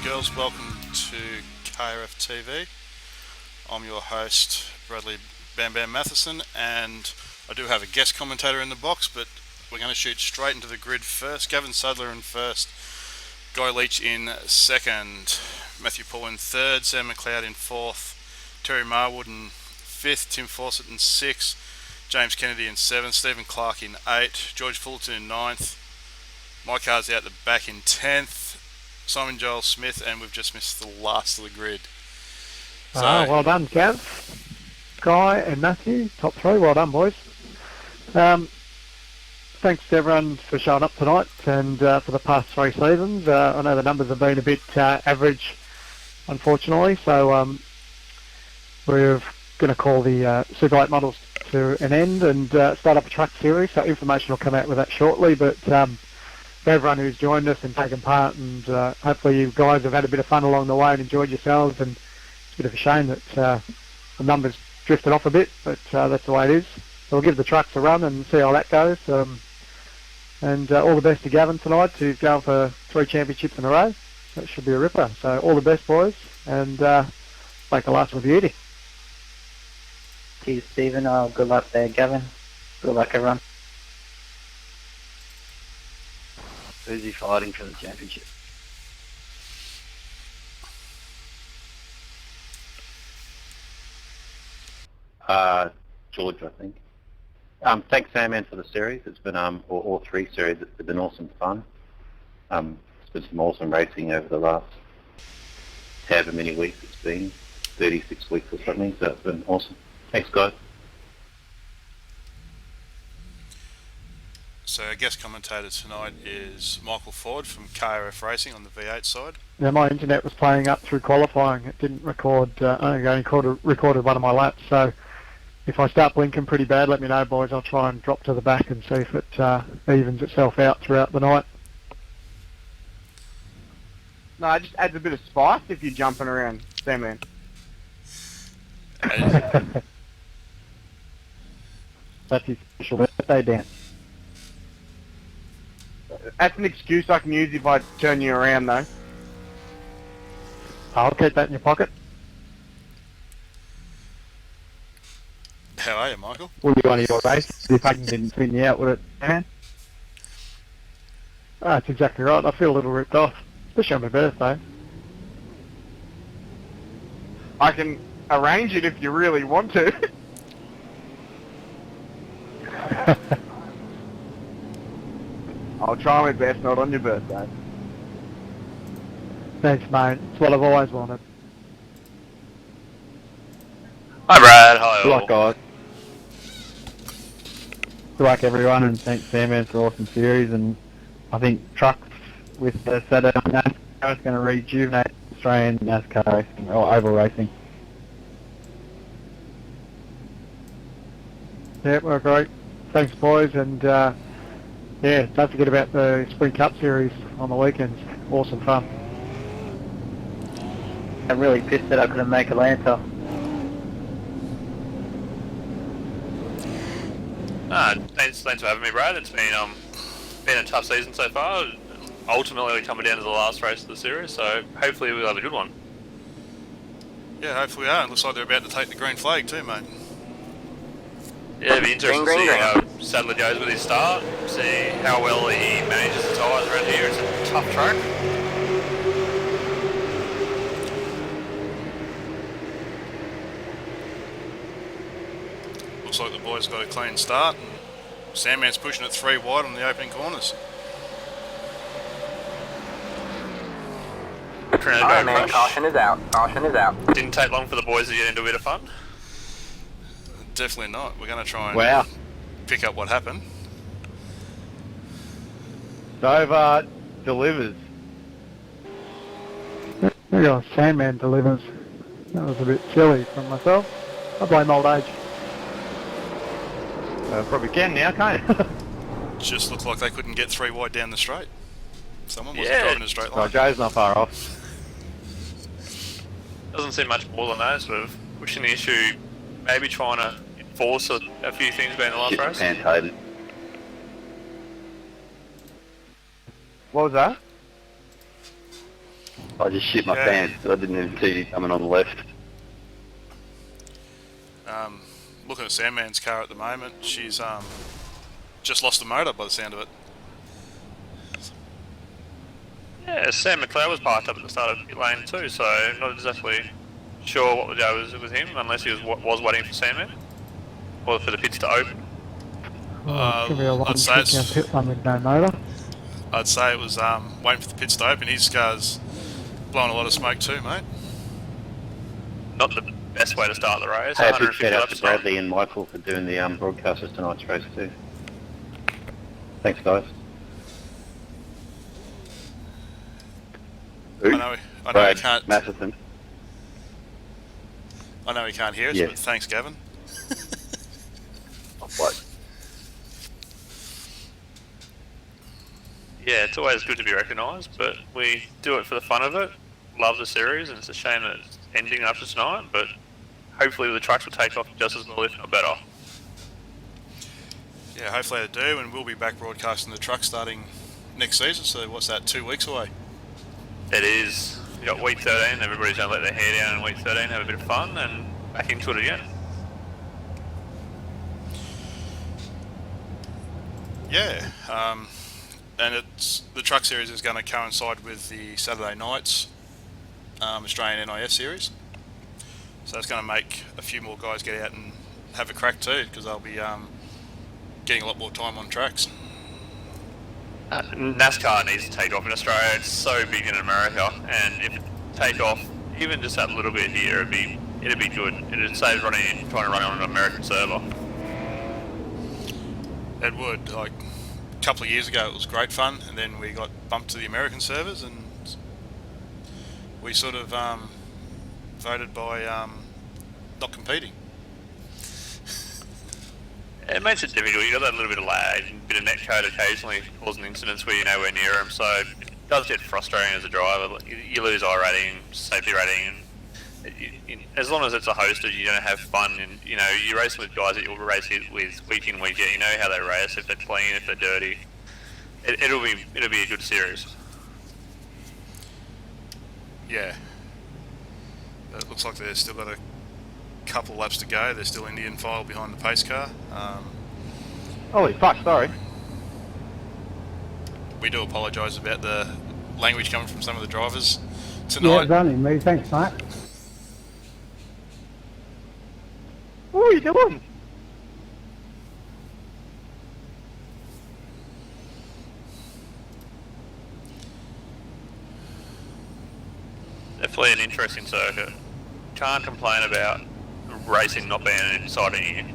and girls, welcome to KRF TV. I'm your host, Bradley Bam Bam Matheson, and I do have a guest commentator in the box, but we're going to shoot straight into the grid first. Gavin Sadler in first, Guy Leach in second, Matthew Paul in third, Sam McLeod in fourth, Terry Marwood in fifth, Tim Fawcett in sixth, James Kennedy in seventh, Stephen Clark in eighth, George Fullerton in ninth, my car's out the back in 10th, Simon Joel Smith, and we've just missed the last of the grid. So, well done, Gav, Guy and Matthew, top three, well done, boys. Thanks to everyone for showing up tonight and for the past three seasons. I know the numbers have been a bit average, unfortunately, so we're going to call the Super 8 models to an end and start up a truck series, so information will come out with that shortly, but for everyone who's joined us and taken part, and hopefully you guys have had a bit of fun along the way and enjoyed yourselves, and it's a bit of a shame that the numbers drifted off a bit, but that's the way it is. So we'll give the trucks a run and see how that goes. And all the best to Gavin tonight, who's going for 3 championships in a row. That should be a ripper. So all the best, boys, and make the last with beauty. Cheers, Stephen. Good luck there, Gavin. Good luck, everyone. Who's he fighting for the championship? George, I think. Thanks, Sandman, for the series. It's been all 3 series. It's been awesome fun. It's been some awesome racing over the last however many weeks it's been, 36 weeks or something. So it's been awesome. Thanks, guys. So our guest commentator tonight is Michael Ford from KRF Racing on the V8 side. Yeah, my internet was playing up through qualifying. It didn't record. I only recorded one of my laps. So if I start blinking pretty bad, let me know, boys. I'll try and drop to the back and see if it evens itself out throughout the night. No, it just adds a bit of spice if you're jumping around, Sandman. That's his special birthday dance. That's an excuse I can use if I turn you around, though. I'll keep that in your pocket. How are you, Michael? Will be one of your races if I didn't spin you out with it, man. Oh, that's exactly right. I feel a little ripped off, especially on my birthday. I can arrange it if you really want to. I'll try my best, not on your birthday. Thanks, mate. It's what I've always wanted. Hi Brad, hi Good luck, all. guys. Good luck, everyone, and thanks, Sandman, for awesome series. And I think trucks with the Saturday NASCAR is going to rejuvenate Australian NASCAR racing, or oval racing. Yeah, well, great. Thanks, boys, and yeah, don't forget about the Spring Cup series on the weekends. Awesome fun. I'm really pissed that I couldn't make Atlanta. Thanks for having me, Brad. It's been a tough season so far. Ultimately coming down to the last race of the series, so hopefully we'll have a good one. Yeah, hopefully we are. It looks like they're about to take the green flag too, mate. Yeah, it'll be interesting to see how Sadler goes with his start, see how well he manages the tyres around here. It's a tough track. Looks like the boys got a clean start, and Sandman's pushing it 3 wide on the opening corners. Alright, man, caution is out. Caution is out. Didn't take long for the boys to get into a bit of fun. Definitely not. We're going to try and Wow. pick up what happened. Dover delivers. There you go, Sandman delivers. That was a bit silly from myself. I blame old age. Probably can now, can't you? Just looked like they couldn't get 3 wide down the straight. Someone wasn't Yeah. driving a straight line. Joe's not far off. Doesn't seem much more than that, sort of pushing the issue, maybe trying to enforce a few things about in the last race. Pantated. What was that? I just shit my Yeah. pants. I didn't even see you coming on the left. Looking at Sandman's car at the moment, she's just lost the motor by the sound of it. Yeah, Sam McLeod was parked up at the start of pit lane too, so not exactly sure what the go was with him, unless he was waiting for Sandman or for the pits to open. Oh, it's going to be a long I'd say trip it's- down pit lane with no motor. I'd say it was waiting for the pits to open. His car's blowing a lot of smoke too, mate. Not the best way to start the race. Hey, a big 150 shout out laps. to Bradley and Michael for doing the broadcast of tonight's race too. Thanks, guys. I know he Brad can't. Matheson. I know he can't hear us, Yeah. but thanks, Gavin. What? Yeah, it's always good to be recognised, but we do it for the fun of it. Love the series, and it's a shame that it's ending after tonight, but hopefully the trucks will take off just as well, if not better. Yeah, hopefully they do, and we'll be back broadcasting the truck starting next season. So what's that? 2 weeks away. It is. You got week 13, everybody's going to let their hair down in week 13, have a bit of fun, and back into it again. Yeah, and it's the truck series is going to coincide with the Saturday nights Australian NIS series. So that's going to make a few more guys get out and have a crack too, because they'll be getting a lot more time on tracks. NASCAR needs to take off in Australia. It's so big in America, and if it take off even just that little bit here, it'd be good. It'd save trying to run on an American server. It would. Like a couple of years ago, it was great fun, and then we got bumped to the American servers, and we sort of voted by not competing. It makes it difficult. You got that little bit of lag, a bit of net code occasionally causing incidents where you're nowhere near them. So it does get frustrating as a driver. You lose I rating, safety rating, and as long as it's a hosted, you're going to have fun. And you know, you race with guys that you'll race with week in, week out. You know how they race, if they're clean, if they're dirty. It'll be a good series. Yeah. It looks like they've still got a couple laps to go. They're still Indian file behind the pace car. Holy fuck, sorry. We do apologise about the language coming from some of the drivers Yeah, tonight. it's only me. Thanks, mate. What are you doing? Definitely an interesting circuit. Can't complain about racing not being an exciting year.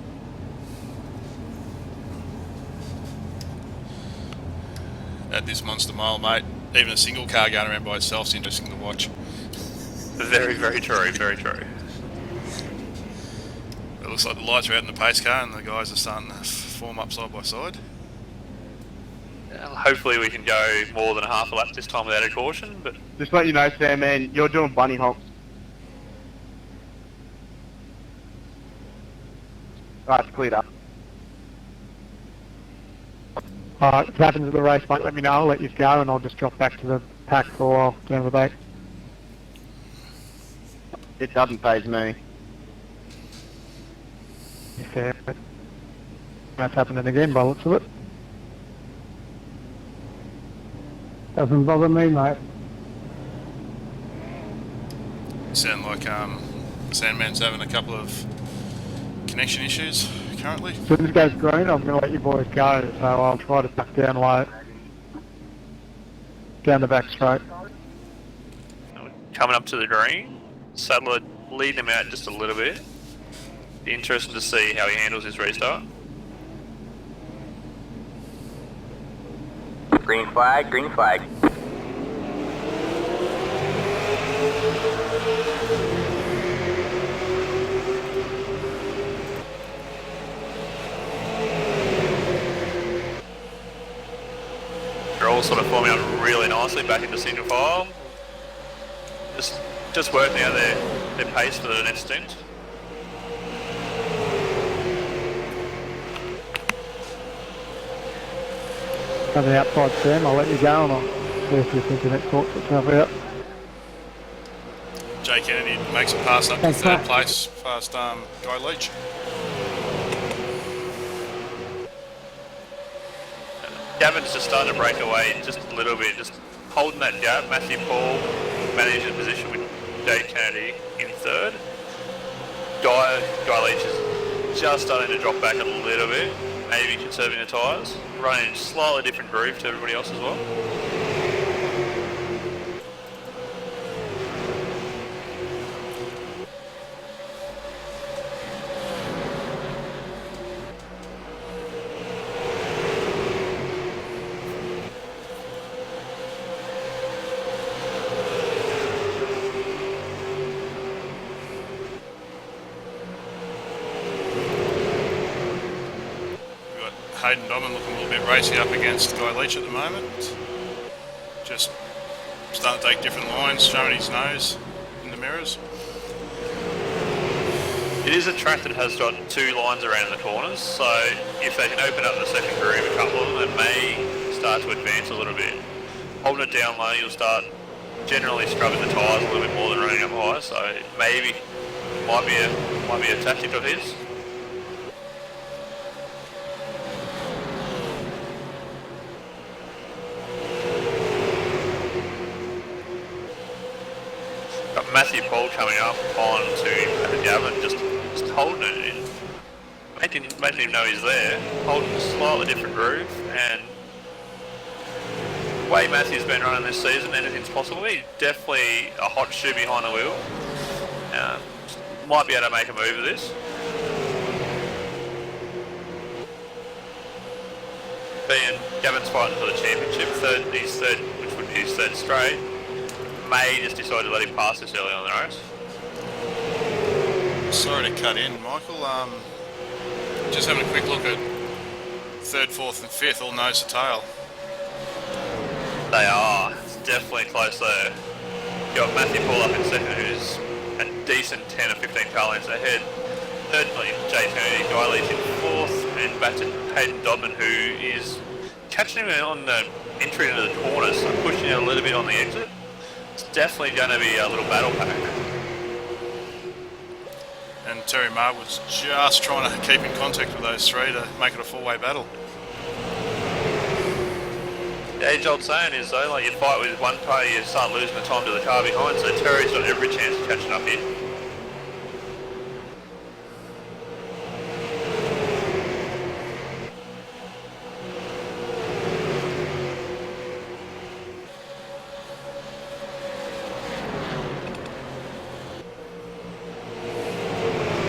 At this monster mile, mate, even a single car going around by itself is interesting to watch. Very, very true, very true. It looks like the lights are out in the pace car and the guys are starting to form up side by side. Hopefully we can go more than a half a lap this time without a caution, but Just let you know, Sam, man, you're doing bunny hops. Alright, it's cleared up. Alright, if it happens at the race, mate, let me know. I'll let you go and I'll just drop back to the pack for a while down the back. It doesn't phase me. Fair. That's happening again by the looks of it. Doesn't bother me, mate. Sound like Sandman's having a couple of connection issues currently. As soon as it goes green, I'm going to let you boys go, so I'll try to duck down low. Down the back straight. coming up to the green, Saddler leading him out just a little bit. Be interesting to see how he handles his restart. Green flag, green flag. They're all sort of forming up really nicely back into single file. Just working out their pace for the next stint. On the outside, Sam, I'll let you go and I'll see if this internet sorts itself out. Kennedy makes a pass up to Thanks, third Matt. place past Guy Leach. Gavin's just starting to break away just a little bit, just holding that gap. Matthew Paul managed the position with Jay Kennedy in third. Guy Leach is just starting to drop back a little bit, maybe conserving the tyres, running a slightly different groove to everybody else as well. Hayden Dobbin looking a little bit racy up against Guy Leach at the moment. Just starting to take different lines, showing his nose in the mirrors. It is a track that has got two lines around the corners, so if they can open up the second groove a couple of them, it may start to advance a little bit. Holding it down low, you'll start generally scrubbing the tyres a little bit more than running up high, so maybe might be a tactic of his. Got Matthew Paul coming up onto Gavin, just holding it in. Making him know he's there, holding a slightly different groove, and the way Matthew's been running this season, anything's possible. He's definitely a hot shoe behind the wheel. Might be able to make a move of this. Being Gavin's fighting for the championship, he's third, which would be his third straight. May just decide to let him pass this early on the race. Sorry to cut in, Michael. Just having a quick look at third, fourth and fifth, all nose to tail. They are. It's definitely close there. You've got Matthew Paul up in second, who's a decent 10 or 15 car lengths ahead. Thirdly, Jay Kennedy, Guy Leach in fourth, and back to Hayden Dobbin, who is catching him on the entry into the corners, so pushing it a little bit on the exit. It's definitely going to be a little battle pack. And Terry Marr was just trying to keep in contact with those three to make it a four-way battle. The age-old saying is, though, like you fight with one car, you start losing the time to the car behind, so Terry's got every chance of catching up here.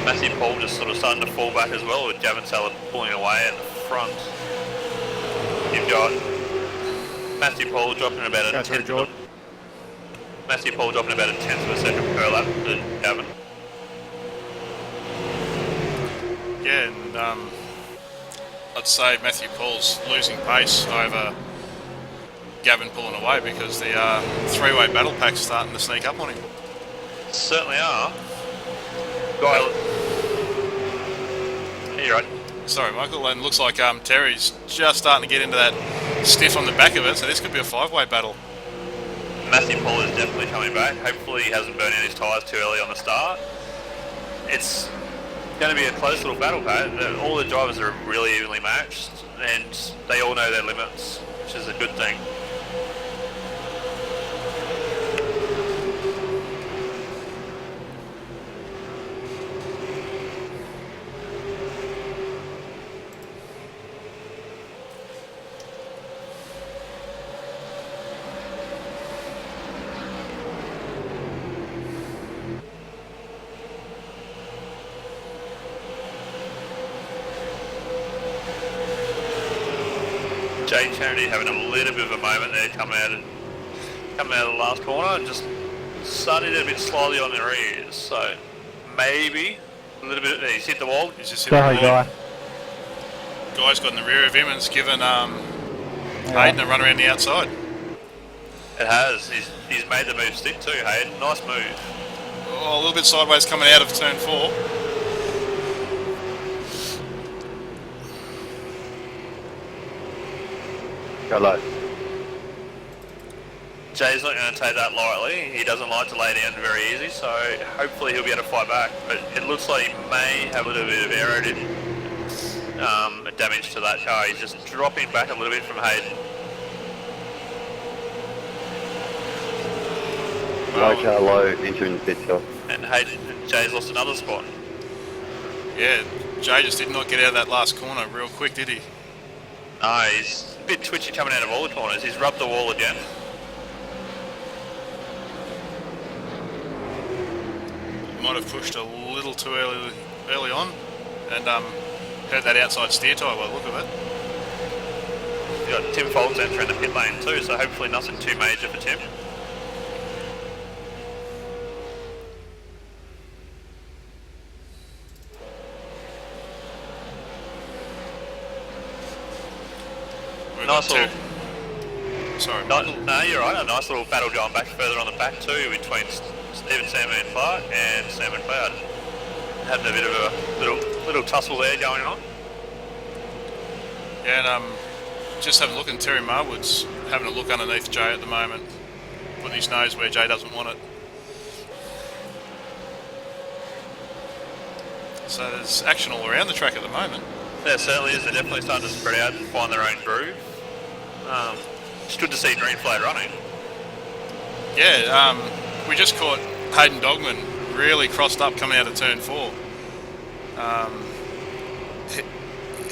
Matthew Paul just sort of starting to fall back as well, with Gavin Saller pulling away at the front. You've got Matthew Paul dropping about a tenth. Matthew Paul dropping about a tenth of a second per lap to Gavin. Yeah, and I'd say Matthew Paul's losing pace over Gavin pulling away because the three-way battle pack's starting to sneak up on him. Certainly are. You're right. Sorry, Michael, and looks like Terry's just starting to get into that stiff on the back of it, so this could be a five-way battle. Matthew Paul is definitely coming back. Hopefully he hasn't burned out his tyres too early on the start. It's going to be a close little battle, Pat. All the drivers are really evenly matched, and they all know their limits, which is a good thing. Jay Kennedy having a little bit of a moment there coming out of the last corner and just started a bit slowly on the rears. So maybe a little bit. He's hit the wall. He's just hit Sorry, the wall. Guy. Guy's got in the rear of him and has given Hayden a run around the outside. It has. He's made the move stick too, Hayden. Nice move. Oh, a little bit sideways coming out of turn 4. Go low. Jay's not going to take that lightly. He doesn't like to lay down very easy, so hopefully he'll be able to fight back. But it looks like he may have a little bit of aero damage to that car. He's just dropping back a little bit from Hayden. Low car low, entering the pit stop. And Jay's lost another spot. Yeah, Jay just did not get out of that last corner real quick, did he? No, he's a bit twitchy coming out of all the corners. He's rubbed the wall again. Might have pushed a little too early on, and heard that outside steer tyre by the look of it. You've got Tim Folks entering the pit lane too, so hopefully nothing too major for Tim. Nice little... Sorry, No, you're right. A nice little battle going back further on the back too between Stephen Sandman Clark and Sam McLeod. Having a bit of a little tussle there going on. Yeah, and just have a look, and Terry Marwood's having a look underneath Jay at the moment, putting his nose where Jay doesn't want it. So there's action all around the track at the moment. There certainly is. They're definitely starting to spread out and find their own groove. It's good to see Green Flag running. Yeah, we just caught Hayden Dogman really crossed up coming out of turn 4.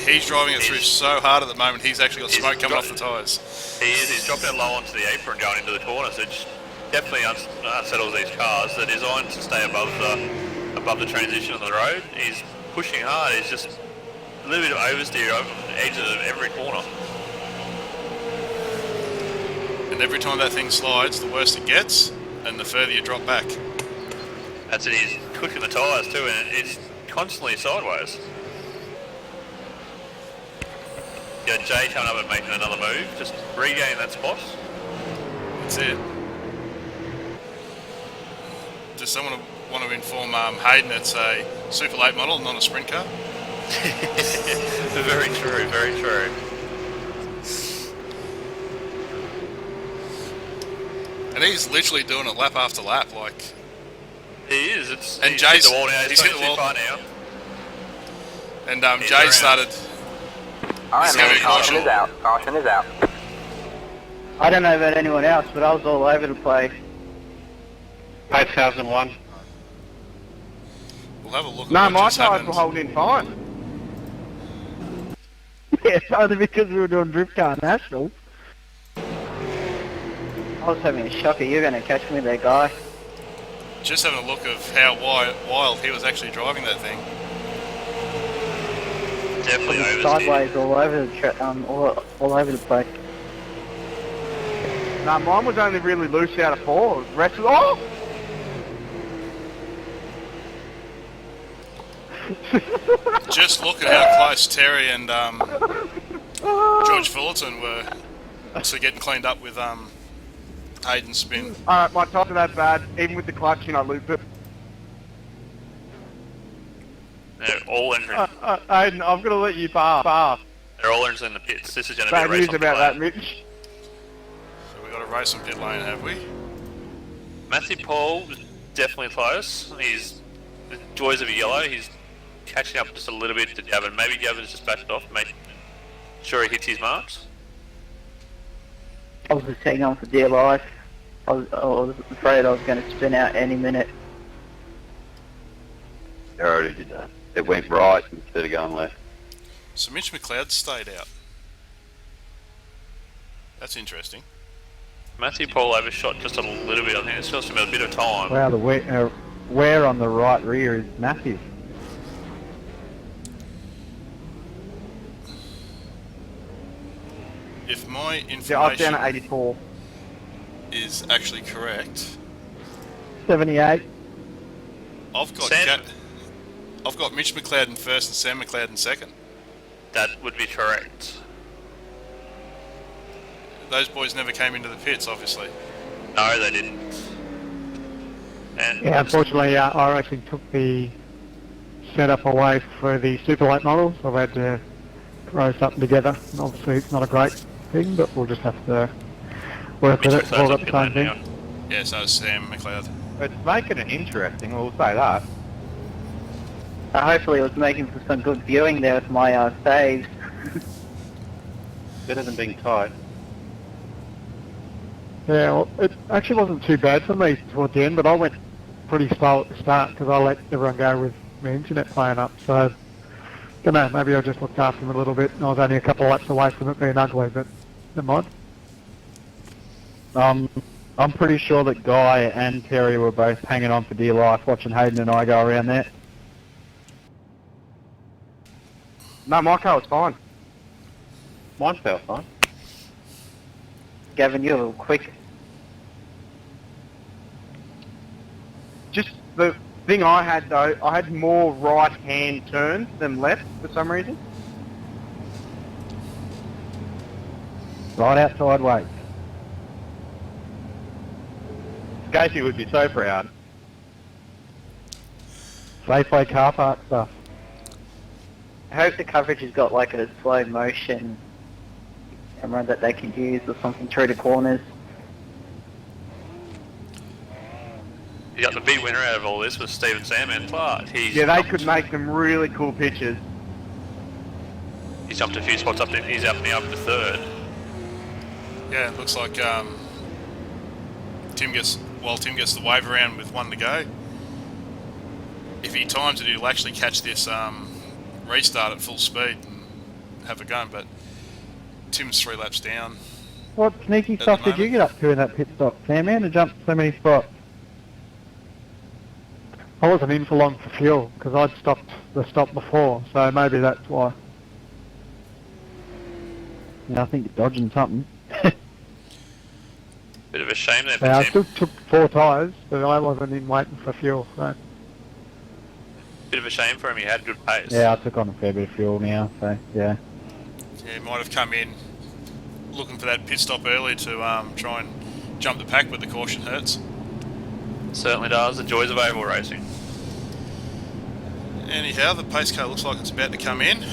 He's driving it through so hard at the moment, he's actually got smoke coming off the tyres. He is. He's dropping it low onto the apron going into the corner, so it definitely unsettles these cars. They're designed to stay above the transition on the road. He's pushing hard. He's just a little bit of oversteer over the edges of every corner. And every time that thing slides, the worse it gets, and the further you drop back. That's it. He's cooking the tyres too, and it's constantly sideways. You got Jay coming up and making another move, just regaining that spot. That's it. Just someone want to inform Hayden it's a Super Late model, not a sprint car. Very true, very true. And he's literally doing it lap after lap, like. He is. And he's Jay's hit the wall now. He's hit the wall. Far now. And Jay started. Alright man, caution is out. Caution is out. I don't know about anyone else, but I was all over the place. 8001. We'll have a look at No, what my just tyres happened. were holding fine. Yes, only because we were doing Drift Car National. I was having a shocker. You're going to catch me there, guy. Just having a look of how wild he was actually driving that thing. Definitely oversteered. Sideways all over the all over the place. No, mine was only really loose out of 4. The rest was... Oh! Just look at how close Terry and George Fullerton were to getting cleaned up with Hayden's spin. Alright, my tyres are that bad. Even with the clutch in, I looped it. They're all entering. Aiden, I'm going to let you pass. They're all entering the pits. This is going to be Bad a race news on about pit that, lane. Mitch. So we got a race on pit lane, have we? Matthew Paul is definitely close. He's the joys of a yellow. He's catching up just a little bit to Gavin. Maybe Gavin's just backed off, making sure he hits his marks. I was just hanging on for dear life. I was afraid I was going to spin out any minute. They already did that. It went right instead of going left. So Mitch McLeod stayed out. That's interesting. Matthew Paul overshot just a little bit. I think it's cost him a bit of time. Wow, the wear on the right rear is massive. If my Yeah, I was down information at 84. is actually correct, 78. I've got Sam- I've got Mitch McLeod in first and Sam McLeod in second. That would be correct. Those boys never came into the pits, obviously. No, they didn't. And Yeah, unfortunately, I actually took the setup away for the super late models. I've had to throw something together. And obviously, it's not a great thing, but we'll just have to work with it. Two We've all thirds got of the pit same lane thing. now. Yeah, so is Sam McLeod. It's making it interesting, we'll say that. Hopefully it was making for some good viewing there with my saves. Better than being tight. Yeah, well, it actually wasn't too bad for me towards the end, but I went pretty slow at the start because I let everyone go with my internet playing up. So, don't know, maybe I just looked after him a little bit. I was only a couple of laps away from it being ugly, but never mind. I'm pretty sure that Guy and Terry were both hanging on for dear life watching Hayden and I go around there. No, my car was fine. Mine felt fine. Gavin, you're a little quick. Just the thing I had though, I had more right-hand turns than left for some reason. Right outside weight. Casey would be so proud. Safeway car park stuff. I hope the coverage has got like a slow motion camera that they can use or something through the corners. You got the big winner out of all this was Stephen Sandman Clark. Yeah, they could make some really cool pictures. He's jumped a few spots up. He's up now up to third. Yeah, it looks like Tim gets the wave around with one to go. If he times it, he'll actually catch this restart at full speed and have a go. But Tim's 3 laps down. What sneaky stuff did you get up to in that pit stop, Sandman, to jump so many spots? I wasn't in for long for fuel because I'd stopped the stop before, so maybe that's why. Yeah, I think you're dodging something. Bit of a shame there for Yeah, I Tim. still took 4 tyres, but I wasn't in waiting for fuel. So. Bit of a shame for him. He had good pace. Yeah, I took on a fair bit of fuel now, so yeah. Yeah, he might have come in looking for that pit stop early to try and jump the pack, but the caution hurts. Certainly does. The joys of oval racing. Anyhow, the pace car looks like it's about to come in,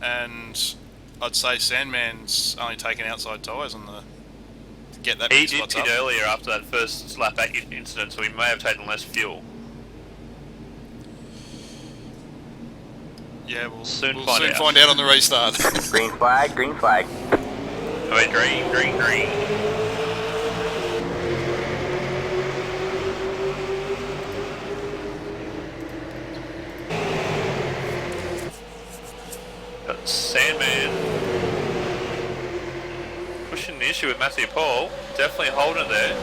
and I'd say Sandman's only taken outside tyres on the to get that He pit did spots pit up. earlier after that first slap back incident, so he may have taken less fuel. Yeah, we'll Soon soon find out. find out on the restart. Green flag, green flag. I mean, green. Got Sandman pushing the issue with Matthew Paul. Definitely holding it there.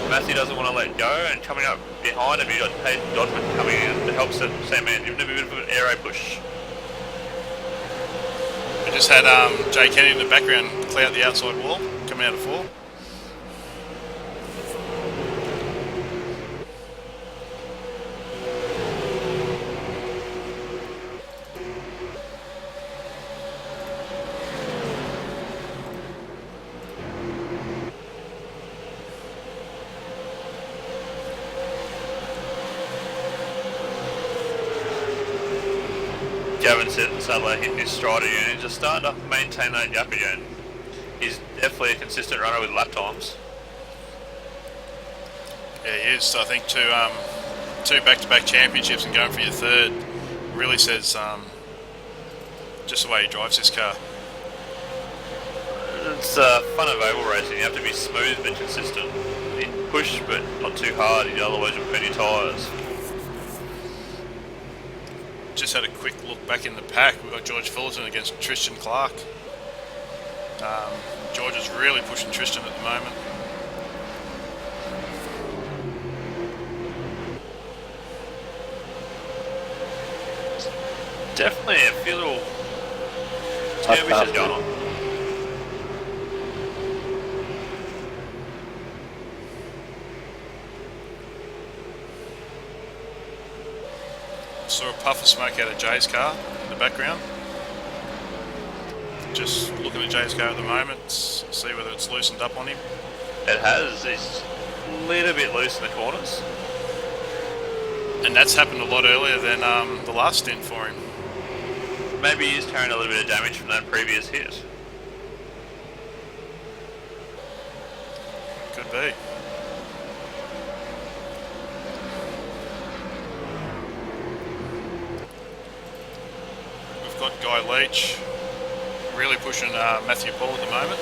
Matthew doesn't want to let go, and coming up behind him, you got Hayden Dodman coming in to help Sandman give him a bit of an aero push. We just had Jay Kennedy in the background clear out the outside wall, coming out of 4. Gavin Sadler hitting his stride again and just starting to maintain that gap again. He's definitely a consistent runner with lap times. Yeah, he is. I think two back-to-back championships and going for your third really says just the way he drives this car. It's fun of oval racing. You have to be smooth but consistent. You push but not too hard, otherwise you'll burn your tyres. Just had a quick look back in the pack. We've got George Fullerton against Tristan Clark. George is really pushing Tristan at the moment. Definitely a few little skirmishes going on. Saw a puff of smoke out of Jay's car in the background. Just looking at Jay's car at the moment, see whether it's loosened up on him. It has. It's a little bit loose in the corners. And that's happened a lot earlier than the last stint for him. Maybe he's carrying a little bit of damage from that previous hit. Could be. We've got Guy Leach really pushing Matthew Paul at the moment.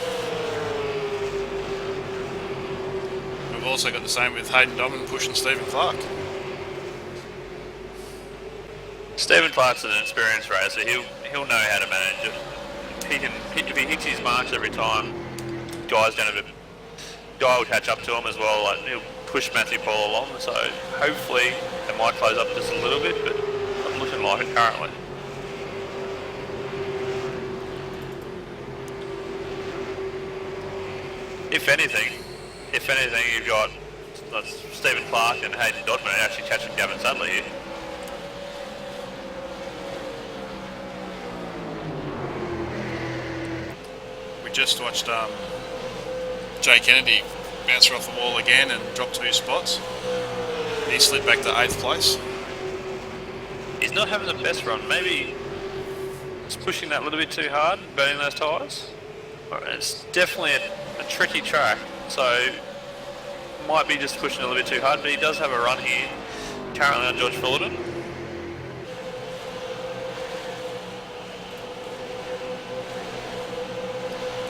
We've also got the same with Hayden Dobbin pushing Stephen Clark. Stephen Clark's an experienced racer. He'll know how to manage it. If he hits his marks every time, Guy will catch up to him as well. Like, he'll push Matthew Paul along. So hopefully it might close up just a little bit, but not looking like it currently. If anything, you've got Stephen Clark and Hayden Dodman actually catching Gavin Sadler here. We just watched Jay Kennedy bounce off the wall again and drop 2 spots. He slid back to 8th place. He's not having the best run. Maybe he's pushing that a little bit too hard, burning those tyres. It's definitely a tricky track, so might be just pushing a little bit too hard, but he does have a run here, currently on George Fullerton.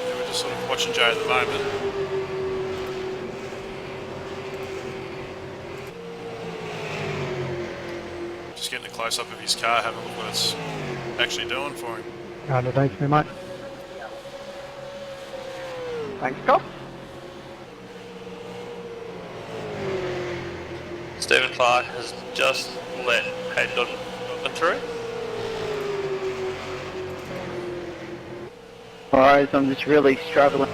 Yeah, we're just sort of watching Jay at the moment. Just getting a close-up of his car, having a look what it's actually doing for him. Thanks very much. Thanks, Cop. Stephen Clark has just let Hayden Dodman through. Alright, I'm just really struggling.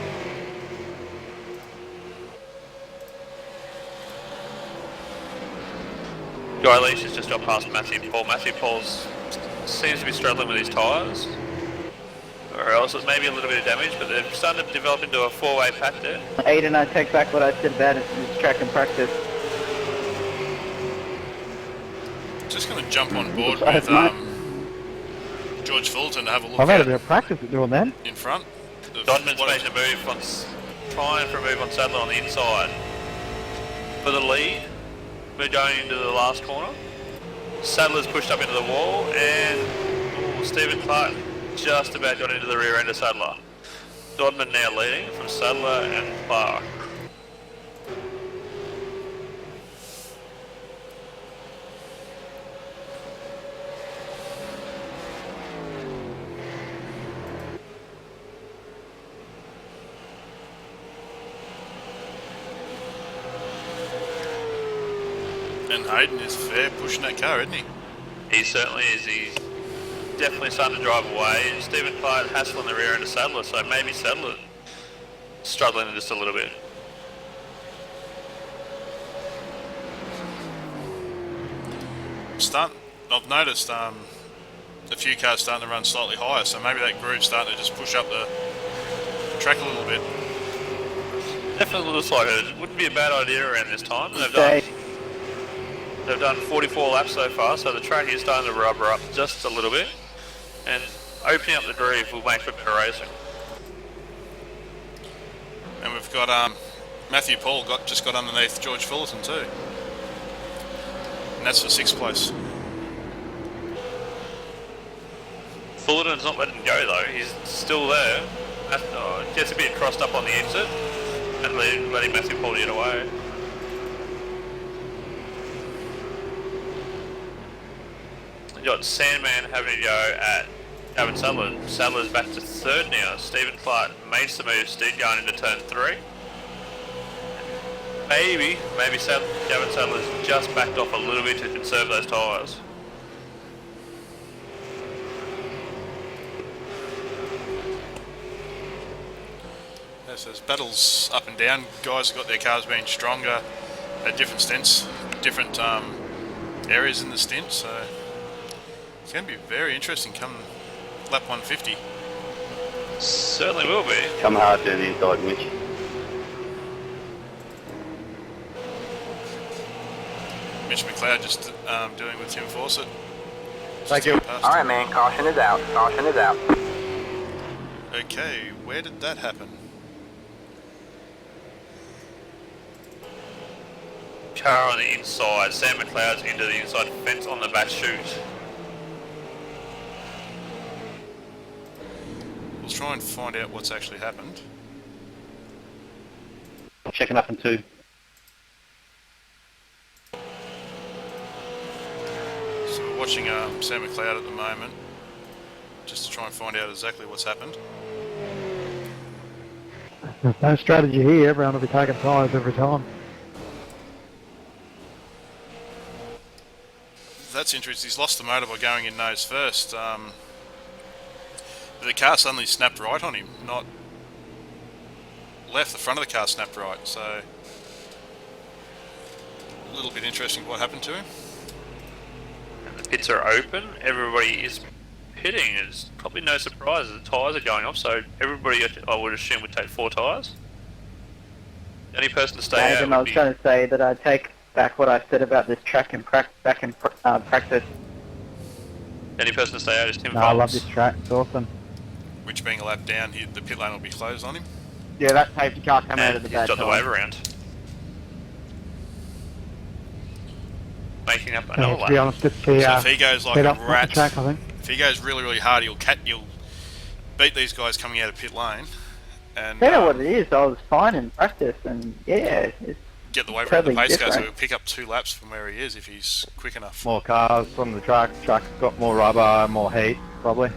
Guy Leach has just got past Matthew Paul. Matthew Paul seems to be struggling with his tyres. Or else it's maybe a little bit of damage, but they're starting to develop into a 4-way pack there. Aiden, I take back what I said about it. It's track and practice. Just going to jump on board with George Fulton to have a look I've had a at bit of practice at doing that. in front. Dodman's making a move trying for a move on Sadler on the inside. For the lead, we're going into the last corner. Sadler's pushed up into the wall, and Stephen Clark just about got into the rear end of Sadler. Dodman now leading from Sadler and Clark. And Hayden is fair pushing that car, isn't he? He certainly is. He's definitely starting to drive away. And Stephen Clark hassling the rear end of Sadler, so maybe Sadler struggling just a little bit. I've noticed a few cars starting to run slightly higher, so maybe that groove's starting to just push up the track a little bit. Definitely looks like it. Wouldn't be a bad idea around this time. They've done 44 laps so far, so the track is starting to rubber up just a little bit. And opening up the groove will make for better racing. And we've got Matthew Paul just got underneath George Fullerton too. And that's for 6th place. Fullerton's not letting go though. He's still there. Gets a bit crossed up on the exit and letting Matthew Paul get away. You got Sandman having to go at Gavin Sadler. Sadler's back to 3rd now. Stephen Clark makes the move, Steve going into turn 3. Maybe Gavin Sadler's just backed off a little bit to conserve those tyres. Yes, there's battles up and down. Guys have got their cars being stronger at different stints, different areas in the stint, so it's going to be very interesting come lap 150. Certainly will be. Come hard down the inside, Mitch. Mitch McLeod just doing with Tim Fawcett. Thank you. Alright, man, caution is out. Caution is out. Okay, where did that happen? car on the inside. Sam McLeod's into the inside fence on the back chute. We'll try and find out what's actually happened. Checking up in 2. So we're watching Sam McLeod at the moment, just to try and find out exactly what's happened. There's no strategy here. Everyone will be taking tyres every time. That's interesting. He's lost the motor by going in nose first. The car suddenly snapped right on him, not left. The front of the car snapped right, so a little bit interesting what happened to him. And the pits are open. Everybody is pitting. It's probably no surprise that the tyres are going off, so everybody, I would assume, would take 4 tyres. The only person to stay out I was trying to say that I'd take back what I said about this track in practice. The only person to stay out is Tim No, Fox. I love this track. It's awesome. Which being a lap down, the pit lane will be closed on him. Yeah, that safety car came out And of the he's bad got the time. wave around. Making up To another be lap. honest, it's So the if he goes like head a up front rat, the track, I think. if he goes really, really hard, he'll beat these guys coming out of pit lane, and I know what it is. I was fine in practice, and yeah, it's get the wave around the totally pace car, so different. he'll pick up 2 laps from where he is if he's quick enough. More cars on the track. Track's got more rubber, more heat, probably.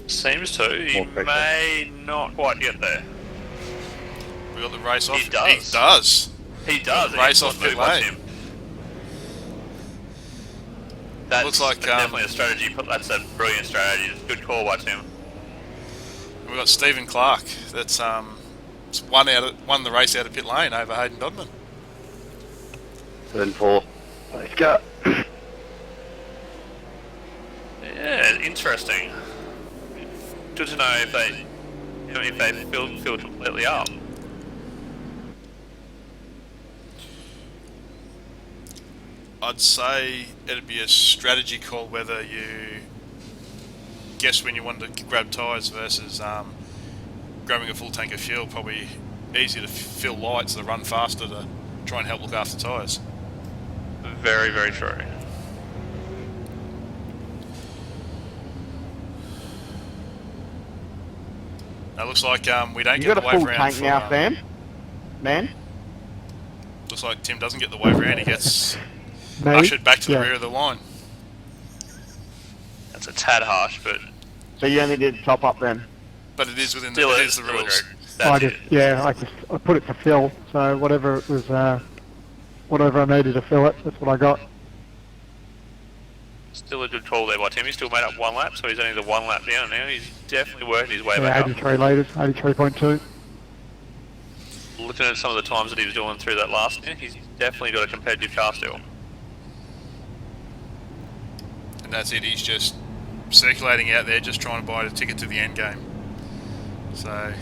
Seems to. He More pressure. may not quite get there. We got the race off. He does. He does. He does. Race Excellent off pit move, watch lane. him. That's Looks like, definitely a strategy. That's a brilliant strategy. It's a good call. Watch him. We've got Stephen Clark. That's won the race out of pit lane over Hayden Dodman. Turn 4. Let's go. Yeah, interesting. Good to know if they filled completely up. I'd say it'd be a strategy call whether you guess when you wanted to grab tyres versus grabbing a full tank of fuel. Probably easier to fill lights to run faster to try and help look after tyres. Very, very true. Now, looks like we don't You get got the a wave full round tank for, now, Sam? Man? Looks like Tim doesn't get the wave round. He gets Me? ushered back to the Yeah. rear of the line. That's a tad harsh, but So you only did top up then? But it is within still it is is the rules. I put it to fill. So whatever it was, whatever I needed to fill it, that's what I got. Still a good call there by Tim. He still made up 1 lap, so he's only the 1 lap down now. He's definitely working his way Yeah, back up. 83 litres, 83.2. Looking at some of the times that he was doing through that last year, he's definitely got a competitive car still. And that's it. He's just circulating out there, just trying to buy a ticket to the end game. So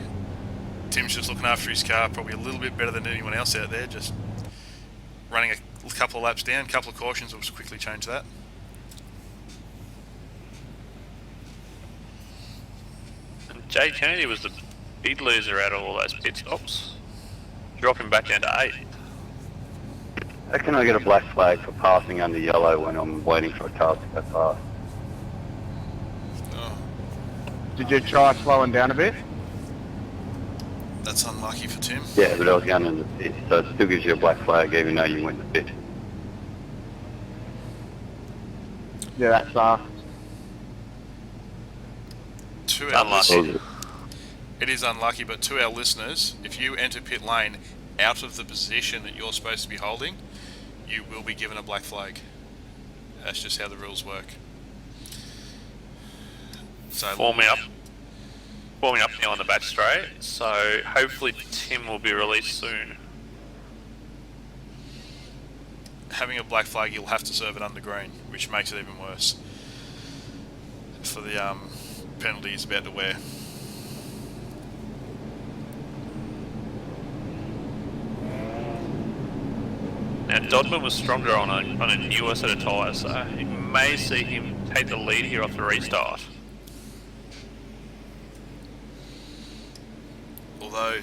Tim's just looking after his car, probably a little bit better than anyone else out there. Just running a couple of laps down, a couple of cautions will just quickly change that. And Jay Kennedy was the big loser out of all those pit stops, dropping back down to 8. How can I get a black flag for passing under yellow when I'm waiting for a car to go past? Oh, Did you try slowing down a bit? that's unlucky for Tim. Yeah, but I was going in the pit, so it still gives you a black flag even though you went in the pit. Yeah, that's To our Unlucky. listeners, it is unlucky, but to our listeners, if you enter pit lane out of the position that you're supposed to be holding, you will be given a black flag. That's just how the rules work. So Forming up now on the back straight, so hopefully Tim will be released soon. having a black flag, you'll have to serve it under green, which makes it even worse for the penalty he's about to wear. Now Dodman was stronger on a newer set of tyres, so you may see him take the lead here off the restart. Although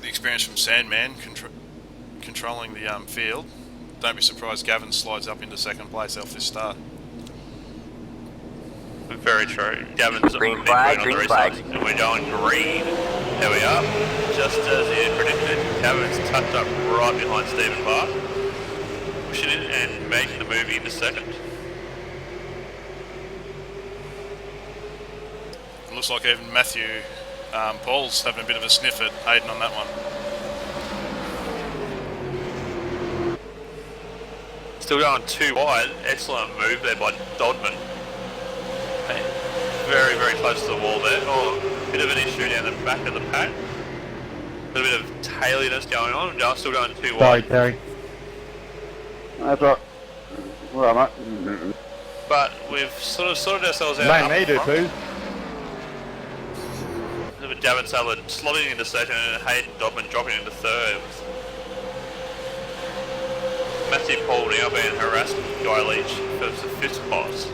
the experience from Sandman controlling the field. Don't be surprised Gavin slides up into second place off this start. Very true. Gavin's Green been flag, going on the green flag. restarts, and we're going green. There we are. Just as he had predicted, Gavin's tucked up right behind Stephen Clark, pushing it and making the move into second. It looks like even Matthew Paul's having a bit of a sniff at Hayden on that one. Still going too wide. Excellent move there by Dodman. Very, very close to the wall there. Oh, bit of an issue down the back of the pack. A little bit of tailiness going on. Still going too Sorry, wide. Terry. That's right. Well, mate. But we've sort of sorted ourselves out. Blame up me, do front. too. With Gavin Sadler slotting into second and Hayden Dodman dropping into third. Matthew Paul now being harassed with Guy Leach for the fifth spot.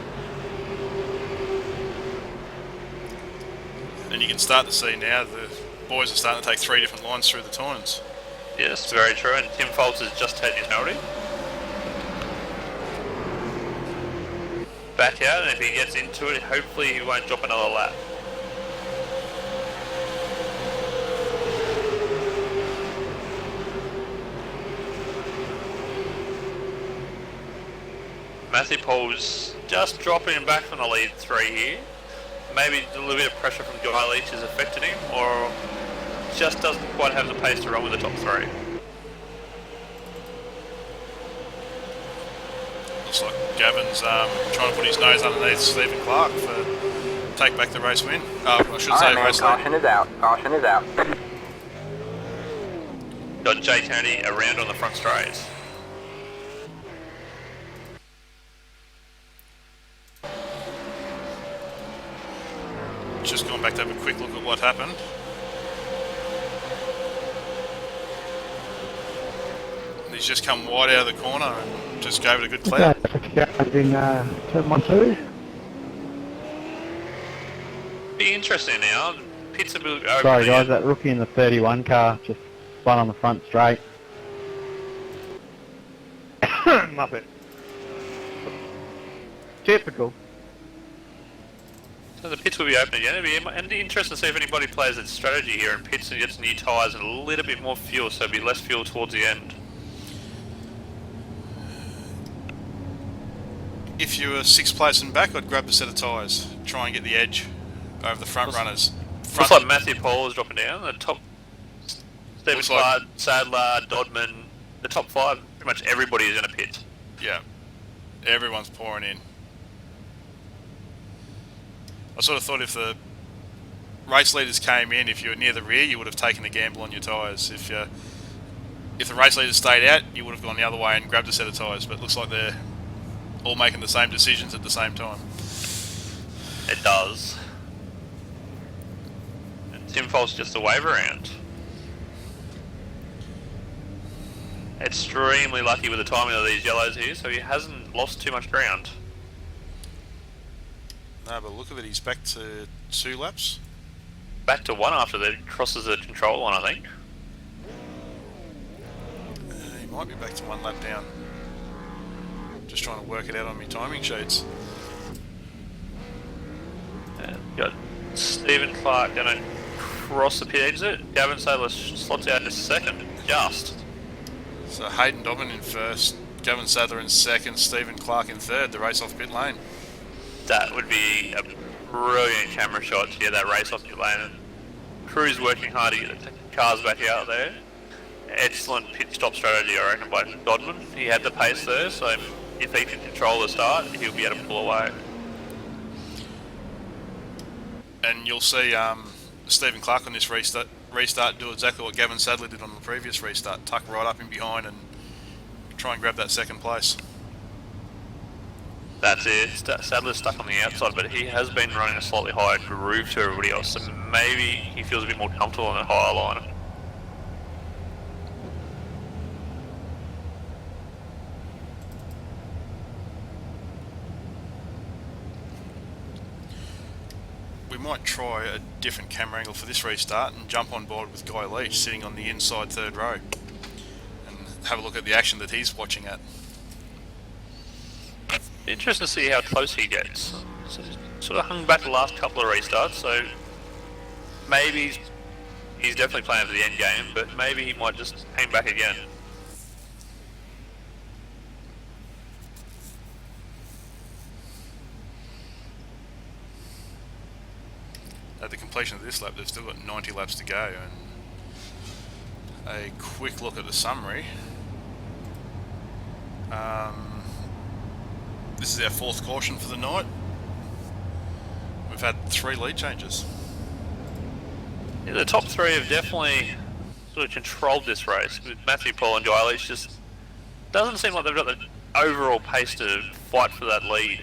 And you can start to see now the boys are starting to take 3 different lines through the turns. Yes, very true. And Tim Foltz has just taken his penalty. Back out, and if he gets into it, hopefully he won't drop another lap. Matthew Paul's just dropping back from the lead 3 here. Maybe a little bit of pressure from Guy Leach has affected him, or just doesn't quite have the pace to run with the top 3. Looks like Gavin's trying to put his nose underneath Stephen Clark for take back the race win. I should say Alright, man, race lead. caution is out. Caution is out. Got Jay Kennedy around on the front straight. Just gone back to have a quick look at what happened. And he's just come wide out of the corner and just gave it a good clear. In turn 1, 2. Be interesting now. Pits a bit over. Sorry, guys, that rookie in the 31 car just spun on the front straight. Muppet. Typical. So the pits will be open again. It'll be interesting to see if anybody plays its strategy here and pits and gets new tyres and a little bit more fuel, so it'll be less fuel towards the end. If you were 6th place and back, I'd grab a set of tyres. Try and get the edge over the front runners. Looks like Matthew Paul is dropping down. The top, Stephen Looks Clark, Sadler, Dodman, the top 5, pretty much everybody is in a pit. Yeah, everyone's pouring in. I sort of thought if the race leaders came in, if you were near the rear, you would have taken a gamble on your tyres. If the race leaders stayed out, you would have gone the other way and grabbed a set of tyres. But it looks like they're all making the same decisions at the same time. It does. And Tim Folt's just a wave around. Extremely lucky with the timing of these yellows here, so he hasn't lost too much ground. No, but look at it, he's back to 2 laps. Back to 1 after that crosses the control line, I think. He might be back to 1 lap down. Just trying to work it out on my timing sheets. And got Stephen Clark going to cross the pit exit. Gavin Sadler slots out to second, just. So Hayden Dobbin in first, Gavin Sadler in second, Stephen Clark in third, the race off pit lane. That would be a brilliant camera shot to get that race off pit lane. And crew's working hard to get the cars back out there. Excellent pit stop strategy, I reckon, by Dodman. He had the pace there, so if he can control the start, he'll be able to pull away. And you'll see Stephen Clark on this restart do exactly what Gavin Sadler did on the previous restart, tuck right up in behind and try and grab that second place. That's it. Sadler's stuck on the outside, but he has been running a slightly higher groove to everybody else, so maybe he feels a bit more comfortable on that higher line. We might try a different camera angle for this restart and jump on board with Guy Leach sitting on the inside 3rd row and have a look at the action that he's watching at. Interesting to see how close he gets. So sort of hung back the last couple of restarts, so maybe he's definitely playing for the end game, but maybe he might just hang back again. At the completion of this lap, they've still got 90 laps to go, and a quick look at the summary. This is our 4th caution for the night. We've had 3 lead changes. Yeah, the top 3 have definitely sort of controlled this race, with Matthew Paul and Guy Leach. Just doesn't seem like they've got the overall pace to fight for that lead.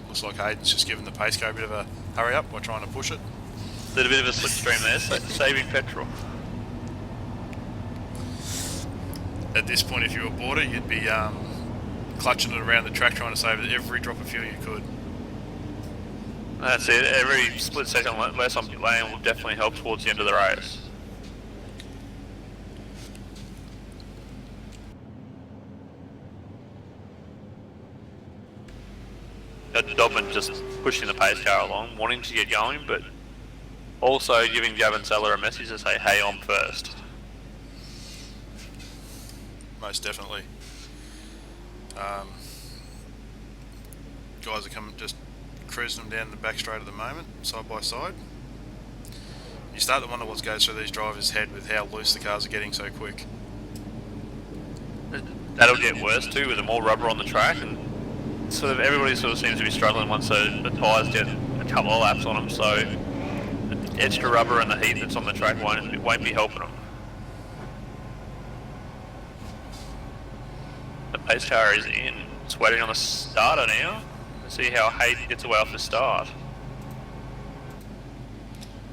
Looks like Hayden's just given the pace car a bit of a hurry up by trying to push it. A little bit of a slipstream there, so saving petrol. At this point, if you were Border, you'd be clutching it around the track trying to save every drop of fuel you could. That's it, every split second less on pit lane will definitely help towards the end of the race. Dobman just pushing the pace car along, wanting to get going, but also giving Javin Seller a message to say, hey, I'm first. Most definitely. Guys are coming, just cruising them down the back straight at the moment, side by side. You start to wonder what goes through these drivers' head with how loose the cars are getting so quick. That'll get worse too, with the more rubber on the track, and sort of everybody sort of seems to be struggling once the tyres get a couple of laps on them, so the extra rubber and the heat that's on the track won't be helping them. The pace car is in. It's waiting on the starter now. Let's see how Hayden gets away off the start.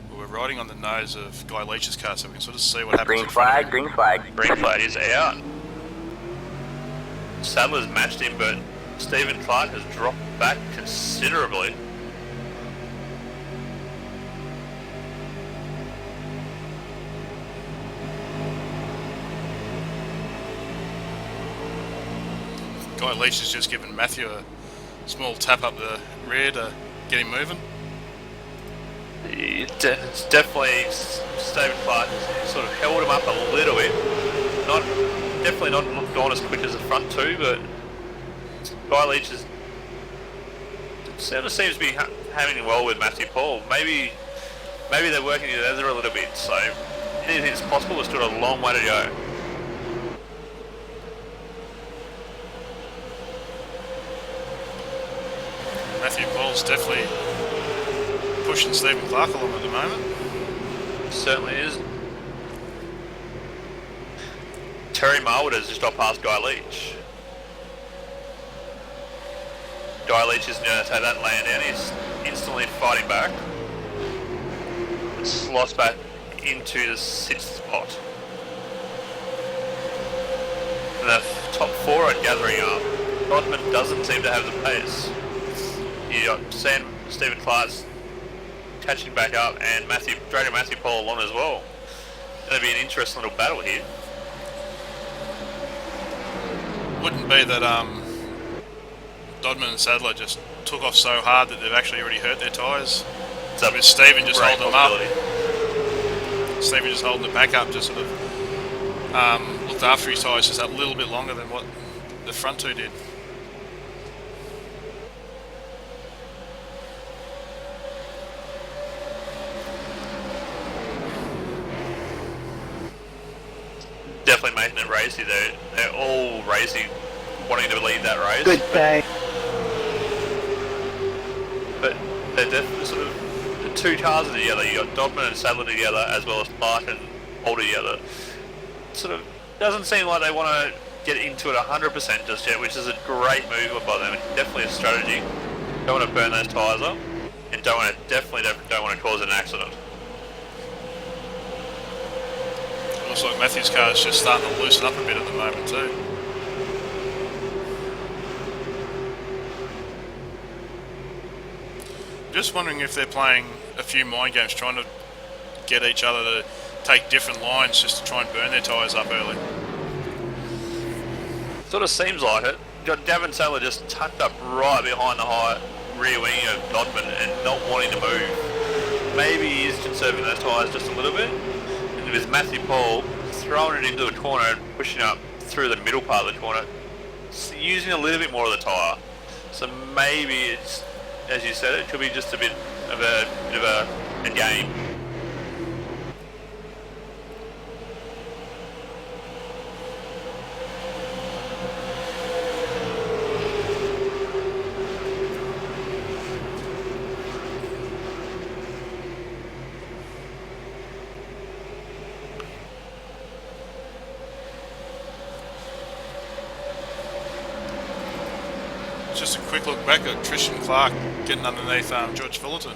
Well, we're riding on the nose of Guy Leach's car, so we can sort of see what happens. Green flag, green flag. Green flag is out. Sadler's matched him, but Stephen Clark has dropped back considerably. Guy Leach has just given Matthew a small tap up the rear to get him moving. It's definitely Stephen Clark sort of held him up a little bit. Definitely not gone as quick as the front two, but Guy Leach sort of seems to be having well with Matthew Paul. Maybe they're working together a little bit, so anything's possible. There's still a long way to go. Matthew Paul's definitely pushing Stephen Clark along at the moment. Certainly is. Terry Marwood has just got past Guy Leach. Guy Leach is going to take that land down. He's instantly fighting back. Slots back into the 6th spot. And the top 4 are gathering up. Rodman doesn't seem to have the pace. You got Stephen Clark's catching back up, and dragging Matthew Paul along as well. It's going to be an interesting little battle here. Wouldn't be that Dodman and Sadler just took off so hard that they've actually already hurt their tyres. So with Stephen just holding them up. Stephen just holding the back up, just sort of looked after his tyres just a little bit longer than what the front two did. Definitely making it racy. They're all racing, wanting to lead that race. Good day. But they're definitely sort of, the two cars are together. You got Dodman and Sadler together, as well as Clark and Paul together. Sort of doesn't seem like they want to get into it 100% just yet, which is a great move by them. Definitely a strategy. Don't want to burn those tyres up, and definitely don't want to cause an accident. Looks like Matthew's car is just starting to loosen up a bit at the moment too. just wondering if they're playing a few mind games, trying to get each other to take different lines just to try and burn their tyres up early. Sort of seems like it. Gavin Saylor just tucked up right behind the high rear wing of Dodman and not wanting to move. Maybe he's conserving those tyres just a little bit. And with Matthew Paul throwing it into the corner and pushing up through the middle part of the corner, using a little bit more of the tyre. So maybe it's, as you said, it could be just a bit of a game. Just a quick look back at Tristan Clark getting underneath George Fullerton.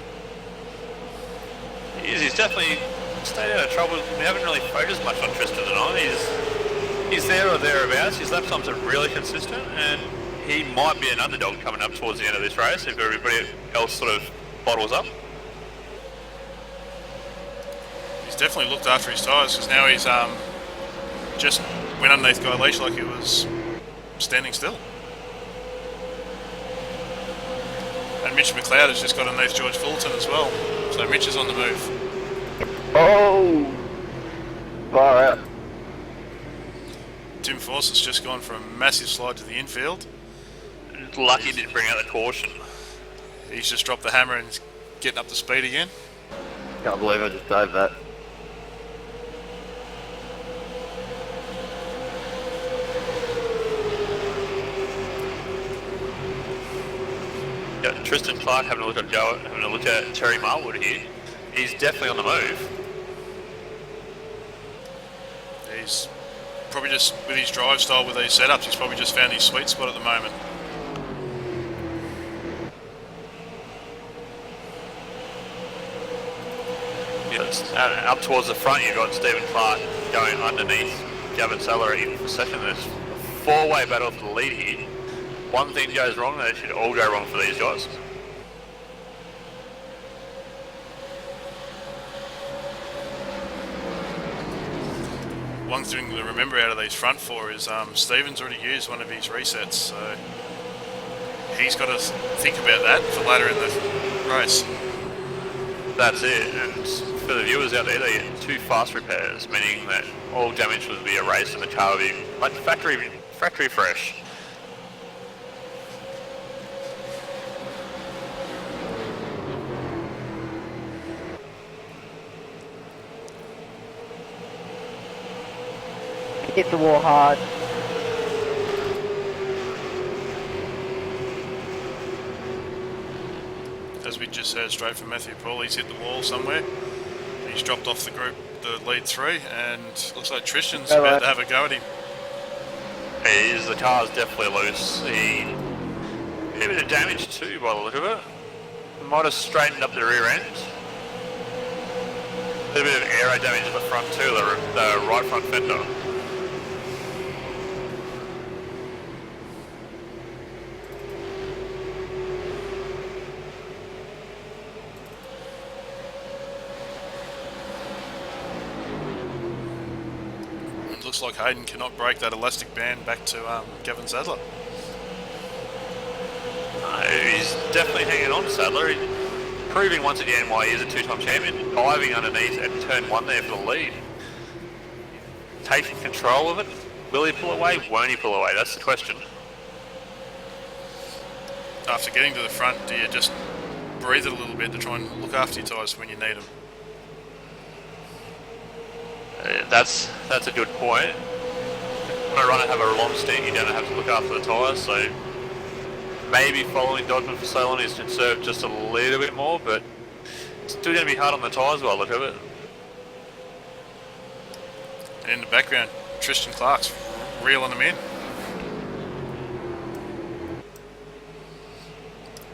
He's definitely stayed out of trouble. We haven't really focused much on Tristan tonight. He's there or thereabouts. His lap times are really consistent, and he might be an underdog coming up towards the end of this race if everybody else sort of bottles up. He's definitely looked after his tyres, because now he's just went underneath Guy Leash like he was standing still. And Mitch McLeod has just got underneath George Fullerton as well. So Mitch is on the move. Oh! Far out. Tim Force has just gone for a massive slide to the infield. Lucky he didn't bring out the caution. He's just dropped the hammer and is getting up to speed again. Can't believe I just saved that. Tristan Clark having a look at Joe, having a look at Terry Marwood here. He's definitely on the move. He's probably just, with his drive style with these setups, he's probably just found his sweet spot at the moment. Yeah, up towards the front, you've got Stephen Clark going underneath Gavin Saylor in for second. There's a four-way battle for the lead here. One thing goes wrong, they should all go wrong for these guys. One thing to remember out of these front four is Stephen's already used one of his resets, so he's got to think about that for later in the race. That's it, and for the viewers out there, they get 2 fast repairs, meaning that all damage would be erased and the car would be like factory fresh. Hit the wall hard. As we just heard straight from Matthew Paul, he's hit the wall somewhere. He's dropped off the lead 3, and looks like Tristan's about to have a go at him. The car's definitely loose. He did a bit of damage too by the look of it. Might have straightened up the rear end. A little bit of aero damage at the front too, the right front fender. Looks like Hayden cannot break that elastic band back to Gavin Sadler. He's definitely hanging on to Sadler. He's proving once again why he is a 2-time champion. Diving underneath at turn 1 there for the lead. Taking control of it. Will he pull away? Won't he pull away? That's the question. After getting to the front, do you just breathe it a little bit to try and look after your tyres when you need them? That's a good point. When a runner have a long stint, you don't have to look after the tyres, so maybe following Dodman for so long is conserved just a little bit more, but it's still going to be hard on the tyres by the look of it. And in the background, Tristan Clark's reeling them in.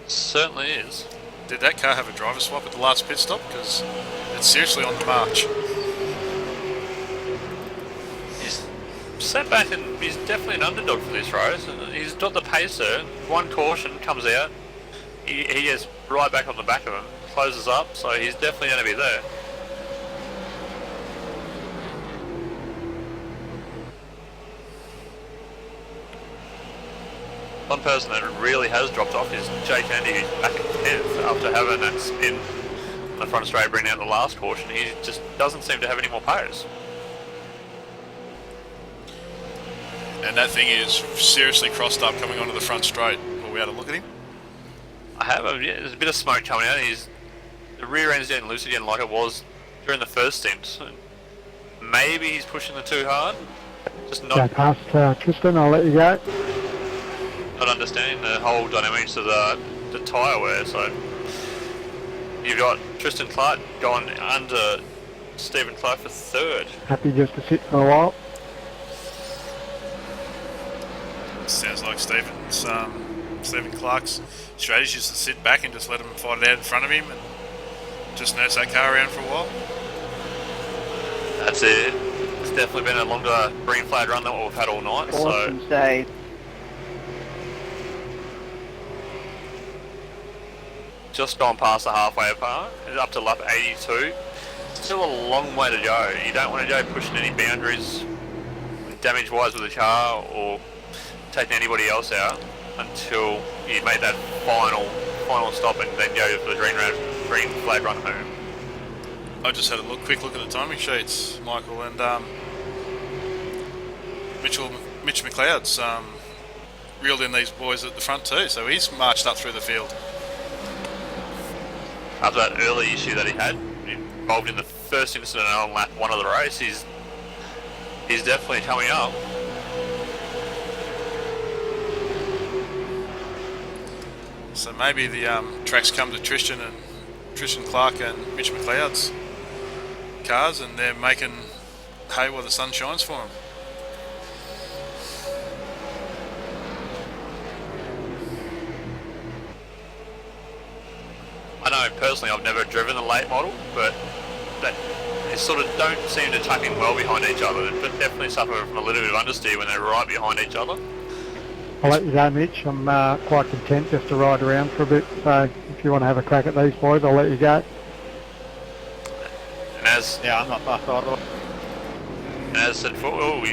Certainly is. Did that car have a driver swap at the last pit stop? Because it's seriously on the march. Sat back and he's definitely an underdog for this race. He's got the pacer. One caution comes out. he gets right back on the back of him, closes up, so he's definitely going to be there. One person that really has dropped off is Jake Andy, who's back in 10th after having that spin on the front straight, bringing out the last caution. He just doesn't seem to have any more pace. And that thing is seriously crossed up coming onto the front straight. Will we had a look at him? I have, yeah, there's a bit of smoke coming out. The rear end's getting loose again like it was during the first stint. Maybe he's pushing it too hard. Just Go not past Tristan, I'll let you go. not understanding the whole dynamics of the tyre wear. So you've got Tristan Clark going under Stephen Clark for third. Happy just to sit for a while. Sounds like Stephen Clark's strategy is to sit back and just let him fight it out in front of him and just nurse that car around for a while. That's it. It's definitely been a longer green flag run than what we've had all night. Awesome save. Just gone past the halfway mark. It's up to lap 82. Still a long way to go. You don't want to go pushing any boundaries damage-wise with the car or taking anybody else out until you make that final stop and then go for the green flag run home. I just had a quick look at the timing sheets, Michael, and Mitch McLeod's reeled in these boys at the front too, so he's marched up through the field. After that early issue that he had, involved in the first incident on lap 1 of the race, he's definitely coming up. So maybe the tracks come to Tristan Clark and Mitch McLeod's cars, and they're making hay while the sun shines for them. I know personally I've never driven a late model, but they sort of don't seem to tuck in well behind each other, but definitely suffer from a little bit of understeer when they're right behind each other. I'll let you go, Mitch. I'm quite content just to ride around for a bit. So if you want to have a crack at these boys, I'll let you go. And as Yeah, I'm not fast either. and as said before,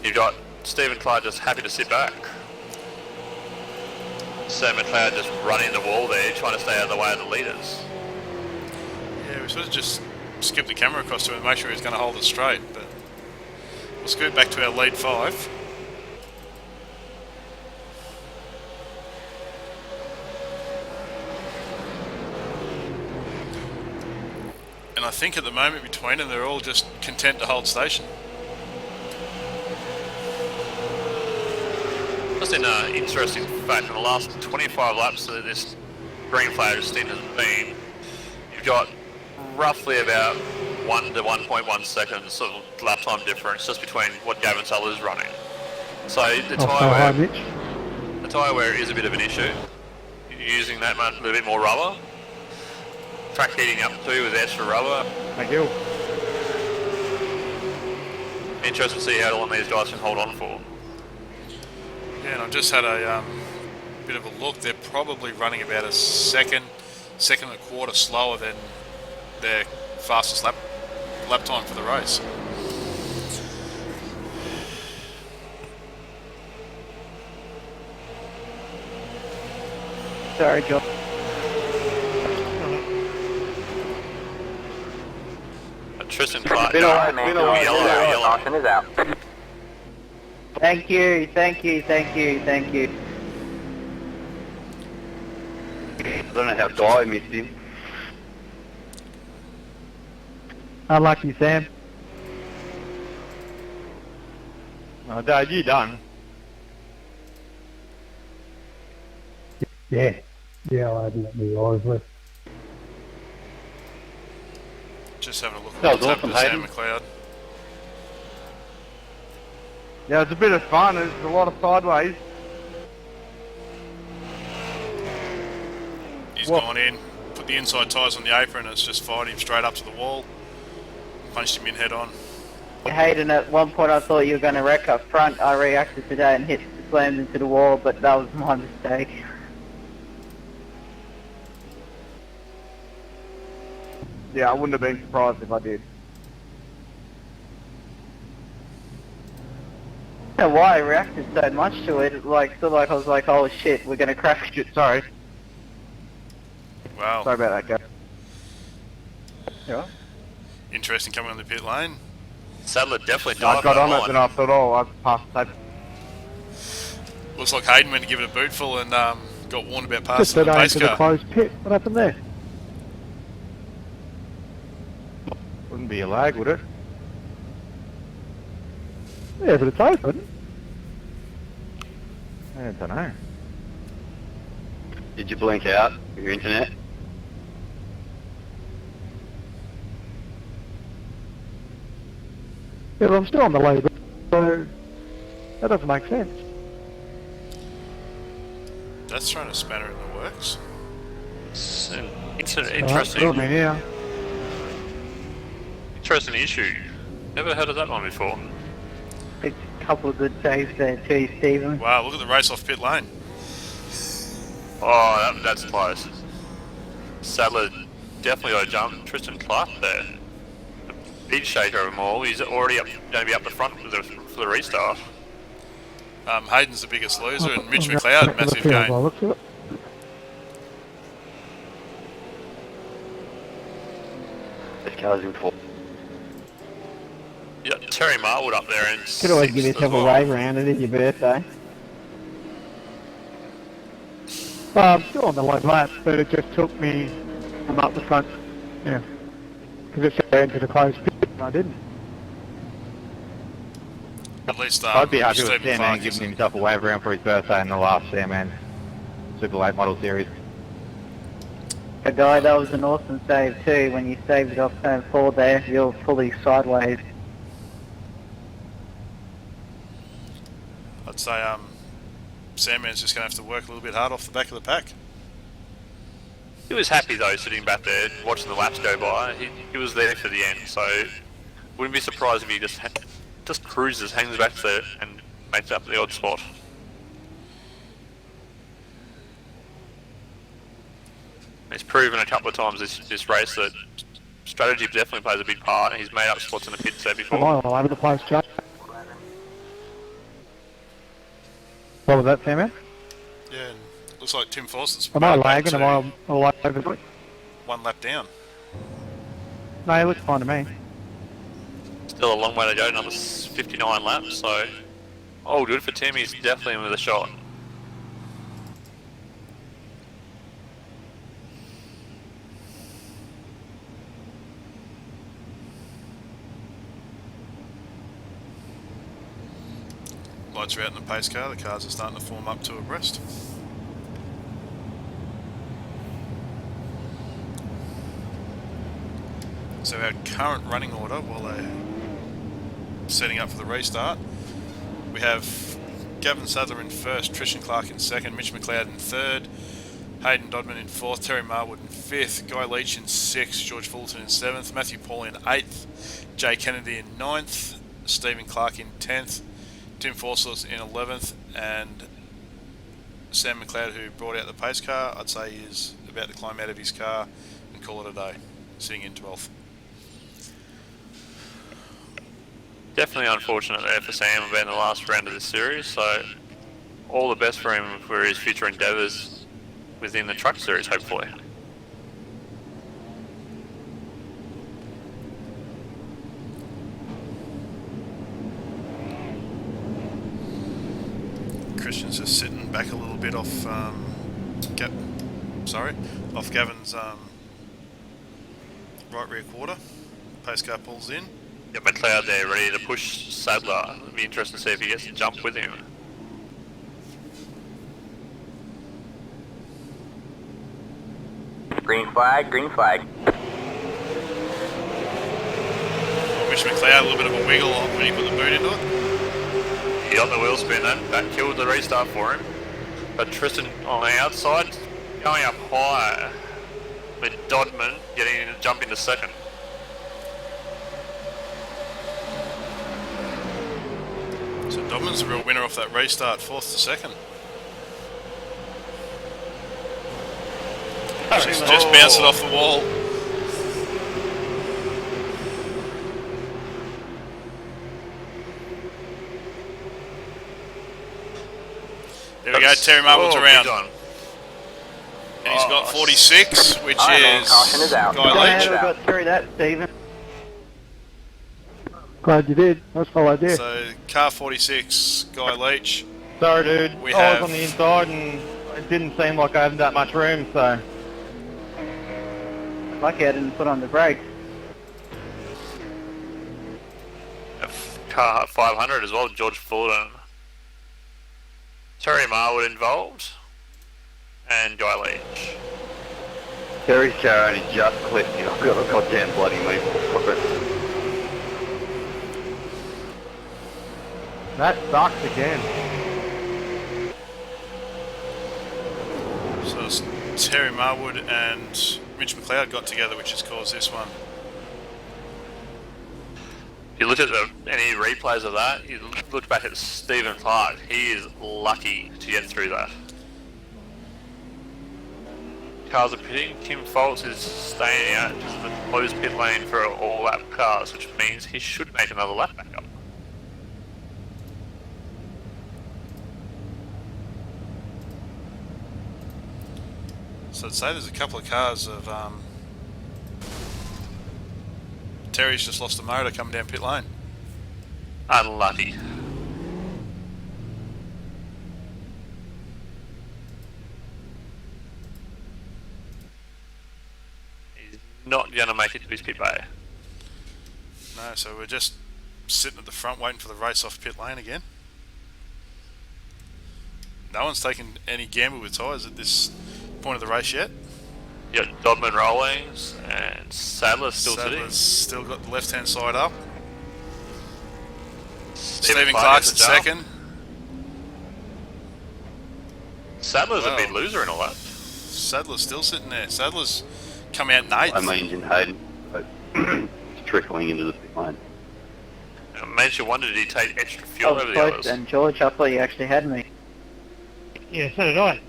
you've got Stephen Clark just happy to sit back. Sam McLeod just running the wall there, trying to stay out of the way of the leaders. Yeah, we sort of just skipped the camera across to him and make sure he's going to hold it straight, but we'll scoot back to our lead 5. And I think at the moment between them, they're all just content to hold station. Just an interesting fact, in the last 25 laps that this green flag stint has been, you've got roughly about 1 to 1.1 seconds of lap time difference just between what Gavin Suller's running. So the tyre wear is a bit of an issue. You're using that much, a little bit more rubber. Track heating up too with extra rubber. Thank you. Interesting to see how long these guys can hold on for. Yeah, and I've just had a bit of a look. They're probably running about a second and a quarter slower than their fastest lap time for the race. Sorry, Joe. Tristan Clark, Been alright, man. yellow. Caution is out. Thank you. I don't know how Guy missed him. Unlucky, Sam. Oh, Dave, you done? Yeah. Yeah, I had let me eyes left. Just having a look That at was what's awesome, happened to Sam Hayden. McLeod. Yeah, it's a bit of fun. There's a lot of sideways. He's gone in, put the inside tyres on the apron, and it's just fired him straight up to the wall. Punched him in head on. Hayden, at one point I thought you were going to wreck up front. I reacted to that and slammed into the wall, but that was my mistake. Yeah, I wouldn't have been surprised if I did. I don't know why I reacted so much to it. Like, I was like, oh shit, we're gonna crash. Sorry. Wow. Sorry about that, guy. Yeah. Interesting coming on the pit lane. Sadler definitely I dived got that on it, line. then I thought, oh, I passed that. Looks like Hayden went to give it a bootful and got warned about Just passing the got pace into the car. closed pit. What happened there? Wouldn't be a lag, would it? Yeah, but it's open. I don't know. Did you blink out your internet? Yeah, but I'm still on the lead, so that doesn't make sense. That's throwing a spanner in the works. It's an interesting, Yeah. interesting issue. Never heard of that one before. It's a couple of good saves there too, Stephen. Wow, look at the race off pit lane. Oh, that's close. Sadler definitely got a jump. Tristan Clark there. Big shaker of them all. He's already going to be up the front for the restart. Hayden's the biggest loser, and Mitch McLeod, massive gain. Look at it. This car's in full. Yeah, Terry Marwood up there and Could always give yourself a wave around. It is your birthday. I'm still on the low lap, but it just took me from up the front. Yeah. Because it said into the closed pit, and I didn't. At least I'd be happy with Stephen Sandman Clark giving isn't. himself a wave around for his birthday in the last Sandman Super Late Model Series. A guy, that was an awesome save too. When you saved it off turn 4 there, you're fully sideways. I'd say Sandman's just going to have to work a little bit hard off the back of the pack. He was happy though, sitting back there watching the laps go by. He was there for the end, so wouldn't be surprised if he just cruises, hangs back there, and makes up the odd spot. He's proven a couple of times this race that strategy definitely plays a big part, and he's made up spots in the pits there Am I before. all over the place, Jay? What was that, Sandman? Yeah, and looks like Tim Fawcett's Am I back lagging? to Am I all over it? one lap down. No, it looks fine to me. Still a long way to go, another 59 laps, so all good for Tim. He's definitely in with a shot. Lights are out in the pace car, the cars are starting to form up to abreast. So our current running order, while they're setting up for the restart, we have Gavin Sadler in first, Tristan Clark in second, Mitch McLeod in third, Hayden Dodman in fourth, Terry Marwood in fifth, Guy Leach in sixth, George Fullerton in seventh, Matthew Paul in eighth, Jay Kennedy in ninth, Stephen Clark in 10th, Tim Fawcett in 11th, and Sam McLeod, who brought out the pace car, I'd say is about to climb out of his car and call it a day, sitting in 12th. Definitely unfortunate there for Sam being the last round of this series, so all the best for him for his future endeavours within the truck series, hopefully. Christian's just sitting back a little bit off off Gavin's right rear quarter. Pace car pulls in. Got McLeod there ready to push Sadler. It'll be interesting to see if he gets to jump with him. Green flag, green flag. Mitch McLeod, a little bit of a wiggle on when he put the boot into it. He got the wheel spin, that killed the restart for him. But Tristan on the outside, going up high with Dodman getting a jump into second. So Dodman's the real winner off that restart, fourth to second. Just bounced it off the wall. There we go, Terry Marwood's around. big on. And he's got 46, which Alright, man, is caution is out. Guy Glad Leach. we got through that, Stephen. Glad you did. That's the whole idea. So, car 46, Guy Leach. Sorry, dude. We I have- was on the inside and it didn't seem like I had that much room, so... Lucky I didn't put on the brakes. Car 500 as well, George Forden. Terry Marwood involved. And Guy Leach. Terry's car only just clipped me. I've got a goddamn bloody meat. That sucks again. So it's Terry Marwood and Mitch McLeod got together, which has caused this one. If you look at any replays of that, you look back at Stephen Clark, he is lucky to get through that. Cars are pitting, Tim Foltz is staying out just the closed pit lane for all lap cars, which means he should make another lap back up. So I'd say there's a couple of cars of Terry's just lost a motor coming down pit lane. Unlucky. He's not going to make it to his pit bay. No, so we're just sitting at the front waiting for the race off pit lane again. No one's taken any gamble with tyres at this point of the race yet. You got Dodman Rollings and Sadler still Sadler's sitting. still got the left hand side up. Stephen Stephen Clark's at gets a jump. second. Sadler's Wow. a big loser in all that. Sadler's still sitting there. Sadler's come out in eighth. I mean, in Hayden, but it's trickling into the pit lane. It makes you wonder, did he take extra I fuel was over the close, others? and George, I thought you actually had me. Yeah, so did I.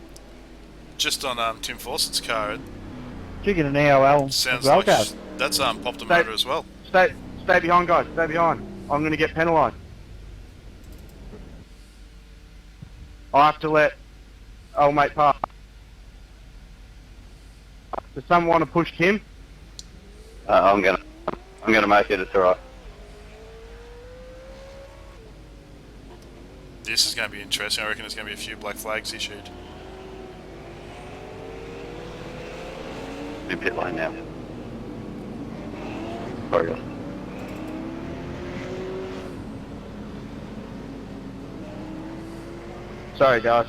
Just on Tim Fawcett's car, it Did you get an EOL sounds as well, like Gav? that's popped a motor as well. Stay behind, guys. Stay behind. I'm going to get penalised. I have to let old mate pass. Does someone want to push Tim? I'm gonna make it. It's alright. This is going to be interesting. I reckon there's going to be a few black flags issued. In pit lane now. Sorry, guys. Sorry, guys.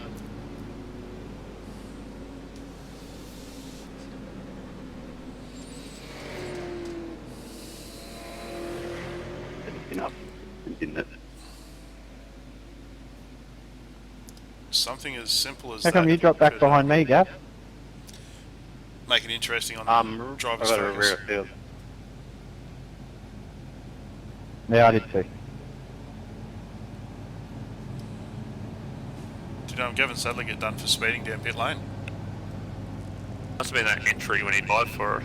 Enough, didn't it? Something as simple as How come that you dropped back could behind me, Gav? make it interesting on the driver's I got a focus. rear field. Yeah, I did too. Did Gavin Sadler get done for speeding down pit lane? Must have been that entry when he died for it.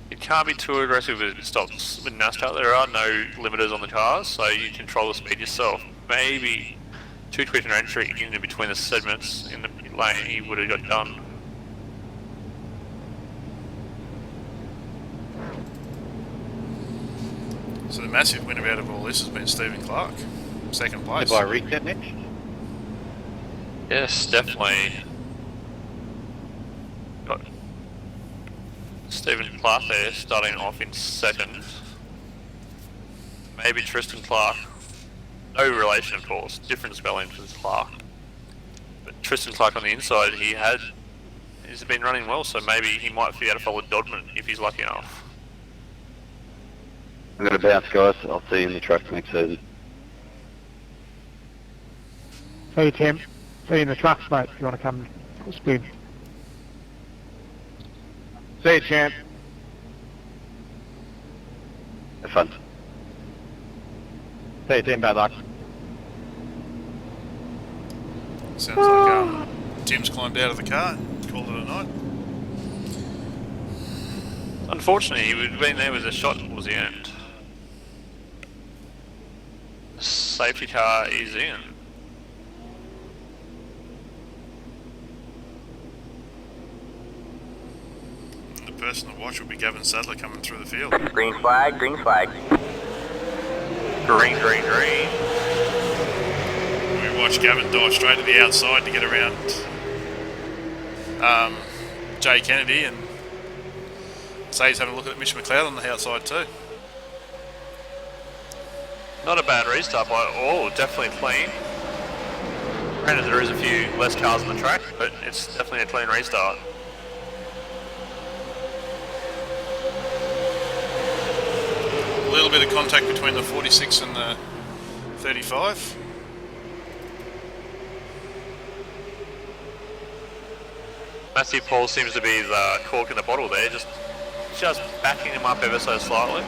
You can't be too aggressive with stops with NASCAR. There are no limiters on the cars, so you control the speed yourself. Maybe too quick an entry in between the segments in the pit lane, he would have got done. So the massive winner out of all this has been Stephen Clark, second place. Did I reach that next? Yes, definitely. Got Stephen Clark there, starting off in second. Maybe Tristan Clark. No relation, of course. Different spelling to Clark. But Tristan Clark on the inside, he's been running well, so maybe he might be able to follow Dodman if he's lucky enough. I'm gonna bounce, guys. I'll see you in the truck next season. See you, Tim. See you in the trucks, mate, if you want to come spin. See you, champ. Have fun. See you, Tim. Bad luck. Sounds like Tim's climbed out of the car and called it a night. Unfortunately, he would have been there with a shot towards the end. Safety car is in. The person to watch will be Gavin Sadler coming through the field. Green flag, green flag. Green, green, green. We watch Gavin dive straight to the outside to get around Jay Kennedy, and say he's having a look at Mitch McLeod on the outside too. Not a bad restart by all, definitely clean. Granted, there is a few less cars on the track, but it's definitely a clean restart. A little bit of contact between the 46 and the 35. Matthew Paul seems to be the cork in the bottle there, just backing him up ever so slightly.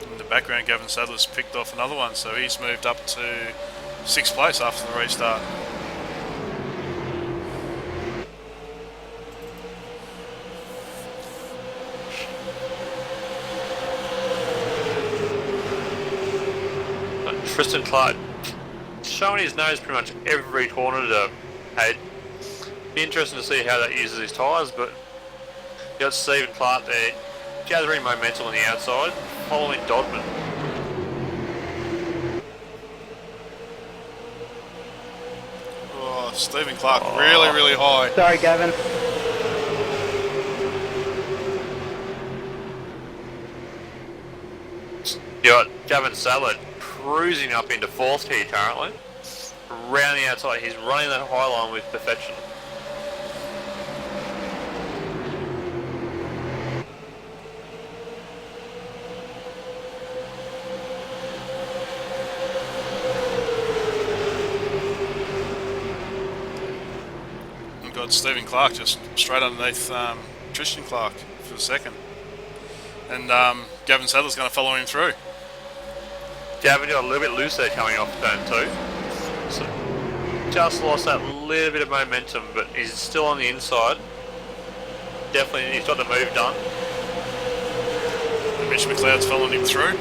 In the background, Gavin Sadler's picked off another one, so he's moved up to 6th place after the restart. Tristan Clark showing his nose pretty much every corner to Hayden. Be interesting to see how that uses his tyres, but you got Stephen Clark there gathering momentum on the outside, following Dodman. Oh, Stephen Clark really high. Sorry, Gavin. You got Gavin Sadler cruising up into 4th here currently. Around the outside, he's running that high line with perfection. We've got Stephen Clark just straight underneath Tristan Clark for the second. And Gavin Sadler's going to follow him through. Gavin got a little bit loose there coming off turn 2. So just lost that little bit of momentum, but he's still on the inside. Definitely, he's got the move done. And Mitch McLeod's following him through.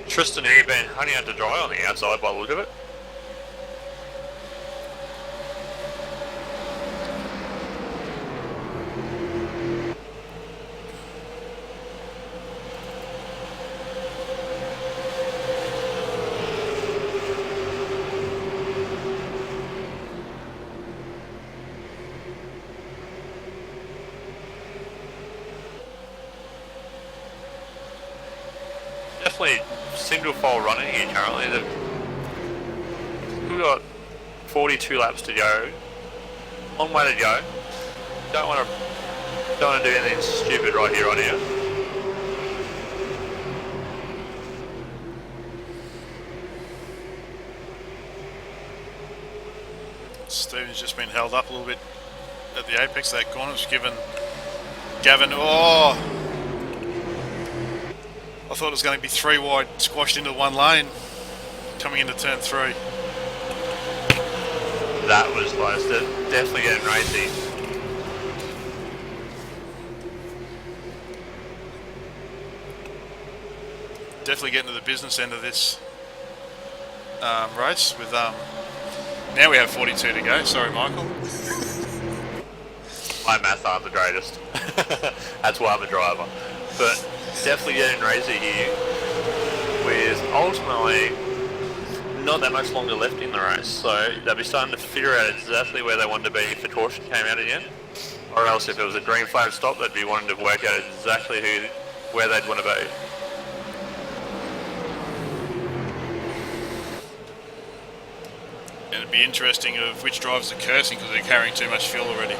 Tristan here been honey out to dry on the outside by the look of it. Definitely single file running here currently. We've got 42 laps to go. Long way to go. Don't want to do anything stupid right here on here. Stephen's just been held up a little bit at the apex of that corner. It's given Gavin, I thought it was going to be 3 wide, squashed into one lane, coming into turn 3. That was close. They're definitely getting racy. Definitely getting to the business end of this race. With now we have 42 to go. Sorry, Michael. My maths aren't the greatest. That's why I'm a driver. But definitely getting racy here with ultimately not that much longer left in the race, so they'll be starting to figure out exactly where they want to be if the caution came out again, or else if it was a green flag stop, they'd be wanting to work out exactly where they'd want to be. And it'd be interesting of which drivers are cursing because they're carrying too much fuel already.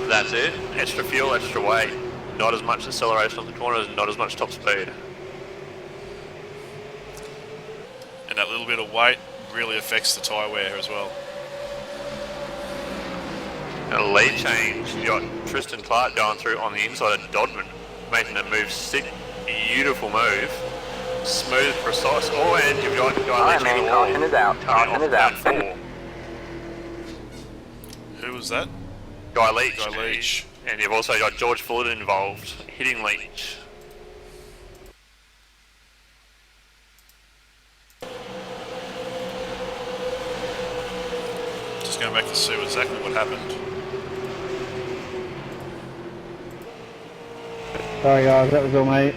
That's it. Extra fuel, extra weight. Not as much acceleration on the corners, not as much top speed. that little bit of weight really affects the tyre wear as well. And a lead change, you got Tristan Clark going through on the inside of Dodman, making a move sick, beautiful move, smooth, precise. Oh, and you've got Guy Leach in the wall. Caution is out. Caution is out. Turn 4. Who was that? Guy Leach. Guy Leach. And you've also got George Fullerton involved, hitting Leach. Just going back to see exactly what happened. Sorry guys, that was all me.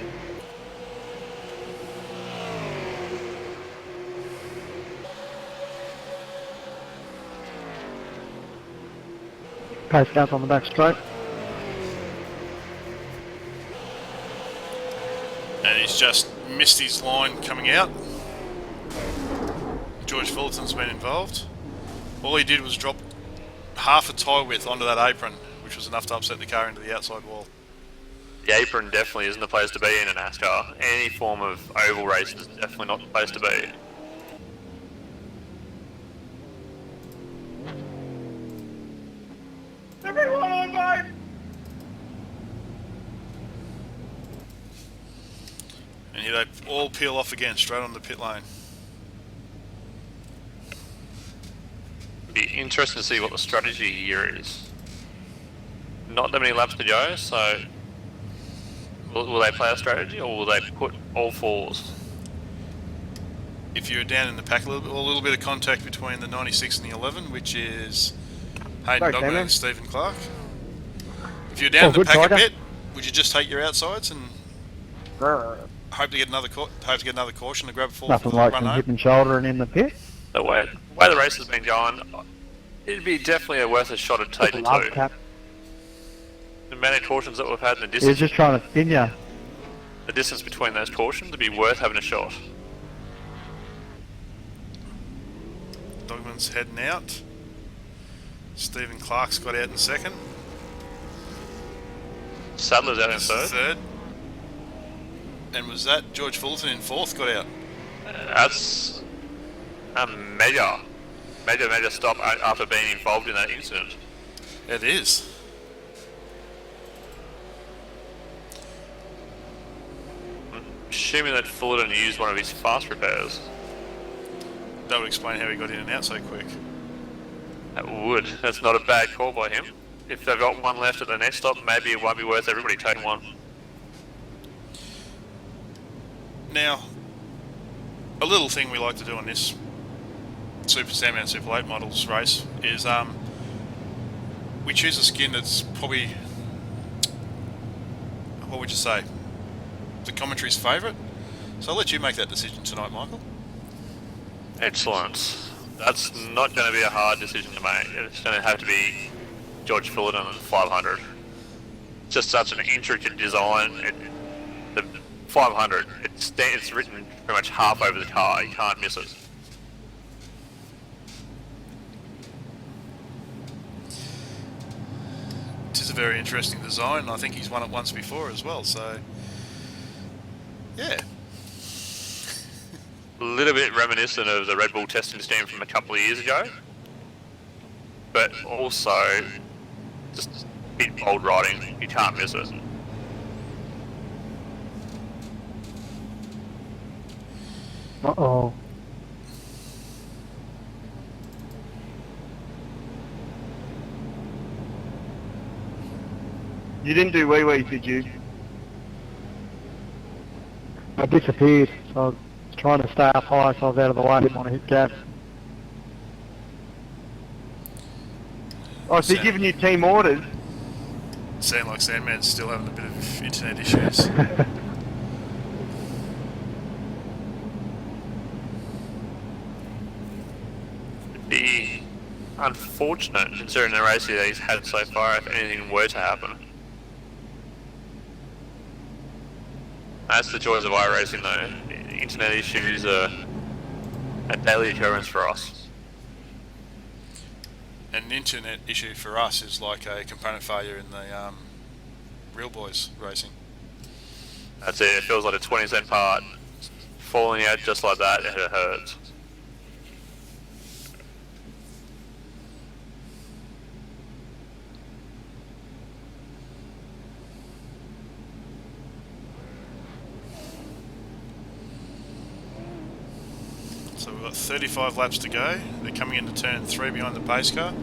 Pace out on the back straight. And he's just missed his line coming out. George Fullerton's been involved. All he did was drop half a tyre width onto that apron, which was enough to upset the car into the outside wall. The apron definitely isn't the place to be in a NASCAR. Any form of oval race is definitely not the place to be. Everyone online! And here they all peel off again, straight on the pit lane. Be interesting to see what the strategy here is. Not that many laps to go, so will they play a strategy or will they put all fours? If you're down in the pack a little bit of contact between the 96 and the 11, which is Hayden Sorry, Dogman Sandman. and Stephen Clark. If you're down in the good, pack a Tiger. bit, would you just take your outsides and hope to get another caution to grab a full Nothing like run some home? hip and shoulder and in the pit. The way the race has been going, it'd be definitely worth a shot at taking Love two. cap. The amount of cautions that we've had in the He was distance, just trying to spin you. the distance between those cautions, would be worth having a shot. Dogman's heading out. Stephen Clark's got out in second. Sadler's out in This is third. third. And was that George Fullerton in fourth got out? That's a major stop after being involved in that incident. It is. Assuming that Fullerton used one of his fast repairs. That would explain how he got in and out so quick. That would. That's not a bad call by him. If they've got one left at the next stop, maybe it won't be worth everybody taking one. Now, a little thing we like to do on this Super Sandman Super Late Models race is we choose a skin that's probably, what would you say, the commentary's favourite. So I'll let you make that decision tonight, Michael. Excellent. That's not going to be a hard decision to make. It's going to have to be George Fullerton at the 500. Just such an intricate design. The 500, it's written pretty much half over the car. You can't miss it. It is a very interesting design, and I think he's won it once before as well, so yeah. A little bit reminiscent of the Red Bull testing stand from a couple of years ago, but also just bit bold riding. You can't miss it. Uh-oh. You didn't do wee-wees, did you? I disappeared, so I was trying to stay up high so I was out of the way. I didn't want to hit gas. Oh, so you're giving your team orders? Sound like Sandman's still having a bit of internet issues. Be unfortunate considering the race that he's had so far if anything were to happen. That's the joys of iRacing though. Internet issues are a daily occurrence for us. An internet issue for us is like a component failure in the Real Boys racing. That's it, it feels like a 20 cent part falling out just like that, and it hurts. we've got 35 laps to go. They're coming into turn 3 behind the pace car.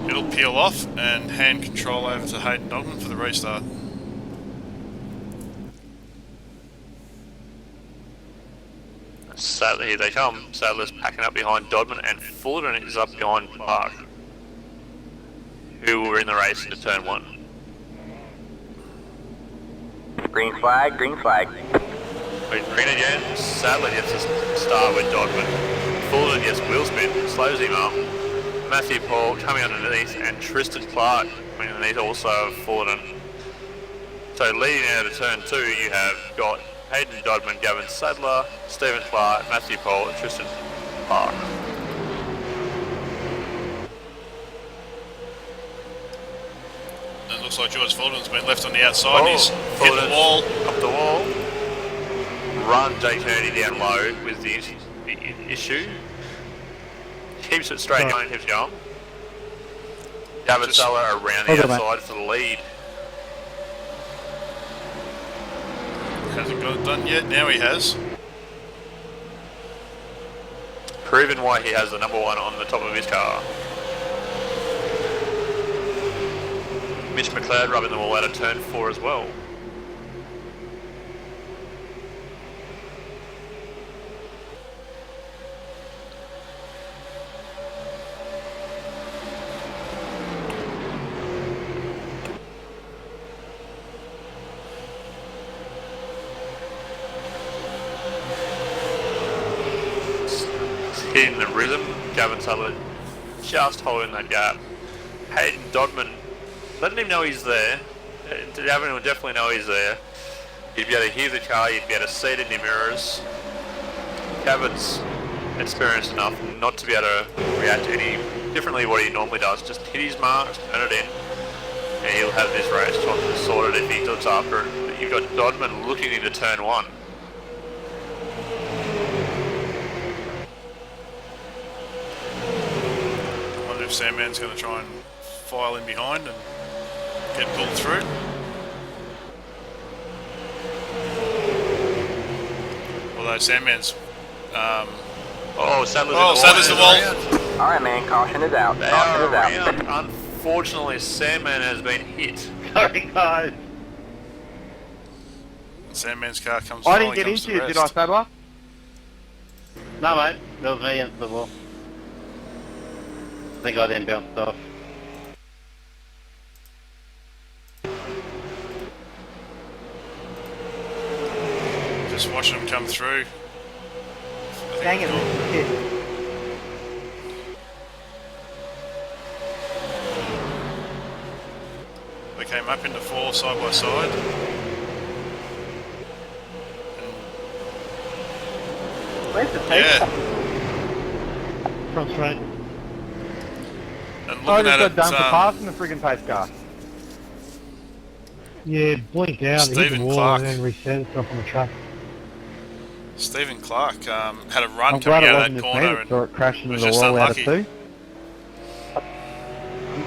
It'll peel off and hand control over to Hayden Dogman for the restart. Sadly, here they come. Sadler's packing up behind Dodman, and Fullerton is up behind Clark, who were in the race into turn 1. Green flag, green flag. Green again. Sadler gets a start with Dodman. Fullerton gets wheel spin, slows him up. Matthew Paul coming underneath, and Tristan Clark coming underneath also of Fullerton. So leading out of turn 2, you have got Hayden Dodman, Gavin Sadler, Stephen Clark, Matthew Paul, and Tristan Clark. And it looks like George Fullerton's been left on the outside. He's hit the wall. Up the wall. Run Jake Hurdy down low with the issue. Keeps it straight going, keeps going. Gavin Sadler around the outside for the lead. Hasn't got it done yet, now he has. Proving why he has the number 1 on the top of his car. Mitch McLeod rubbing them all out of turn 4 as well. Hitting the rhythm, Gavin Sadler just holding that gap. Hayden Dodman letting him know he's there. Gavin will definitely know he's there. You'd be able to hear the car, you'd be able to see it in your mirrors. Gavin's experienced enough not to be able to react any differently what he normally does. Just hit his marks, turn it in, and he'll have this race sorted if he looks after it. But you've got Dodman looking into turn 1. Sandman's going to try and file in behind and get pulled through. Although Sandman's... Sadler's the wall. Alright man, caution is out. Caution is out. Unfortunately, Sandman has been hit. Sorry, guys. Sandman's car comes. I didn't get into you, did I, Sadler? No, mate. That was me into the wall. I think I then bounced off. Just watching them come through. Dang it, They came up into 4 side by side. Where's the pace? Front straight. And I looking just at got it, done for passing the friggin' pace car. Yeah, blinked out, hit Stephen the wall, Clark. and then reset itself on the track. Stephen Clark had a run I'm coming glad it out of wasn't that just me corner that saw it crash into was the just wall out of unlucky. 2. I'm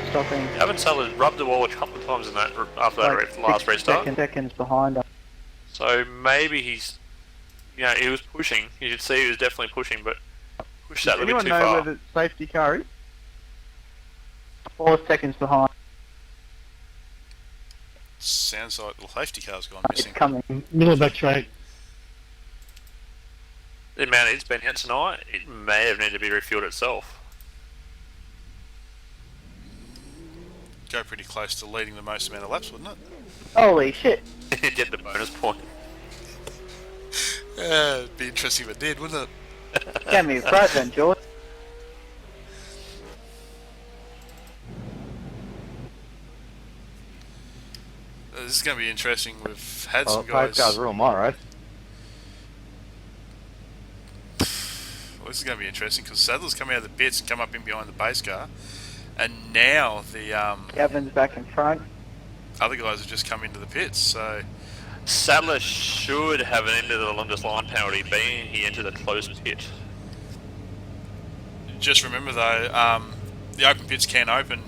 stopping. Gavin Sadler rubbed the wall a couple of times in that after that last restart. Seconds behind us. So maybe he's, he was pushing. You could see he was definitely pushing, but pushed that a little bit Anyone too know far. where the safety car is? 4 seconds behind. Sounds like the safety car's gone It's missing. coming. Middle back straight. The amount it's been out tonight, it may have needed to be refueled itself. Go pretty close to leading the most amount of laps, wouldn't it? Holy shit. Get the bonus point. It'd be interesting if it did, wouldn't it? Gave me a fright then, George. This is going to be interesting. We've had Oh, some pace guys. car's real my race. Well, this is going to be interesting because Sadler's come out of the pits and come up in behind the pace car, and now the Gavin's back in front. other guys have just come into the pits. So Sadler should have an end of the longest line penalty, being he entered a closed pit. just remember though, the open pits can open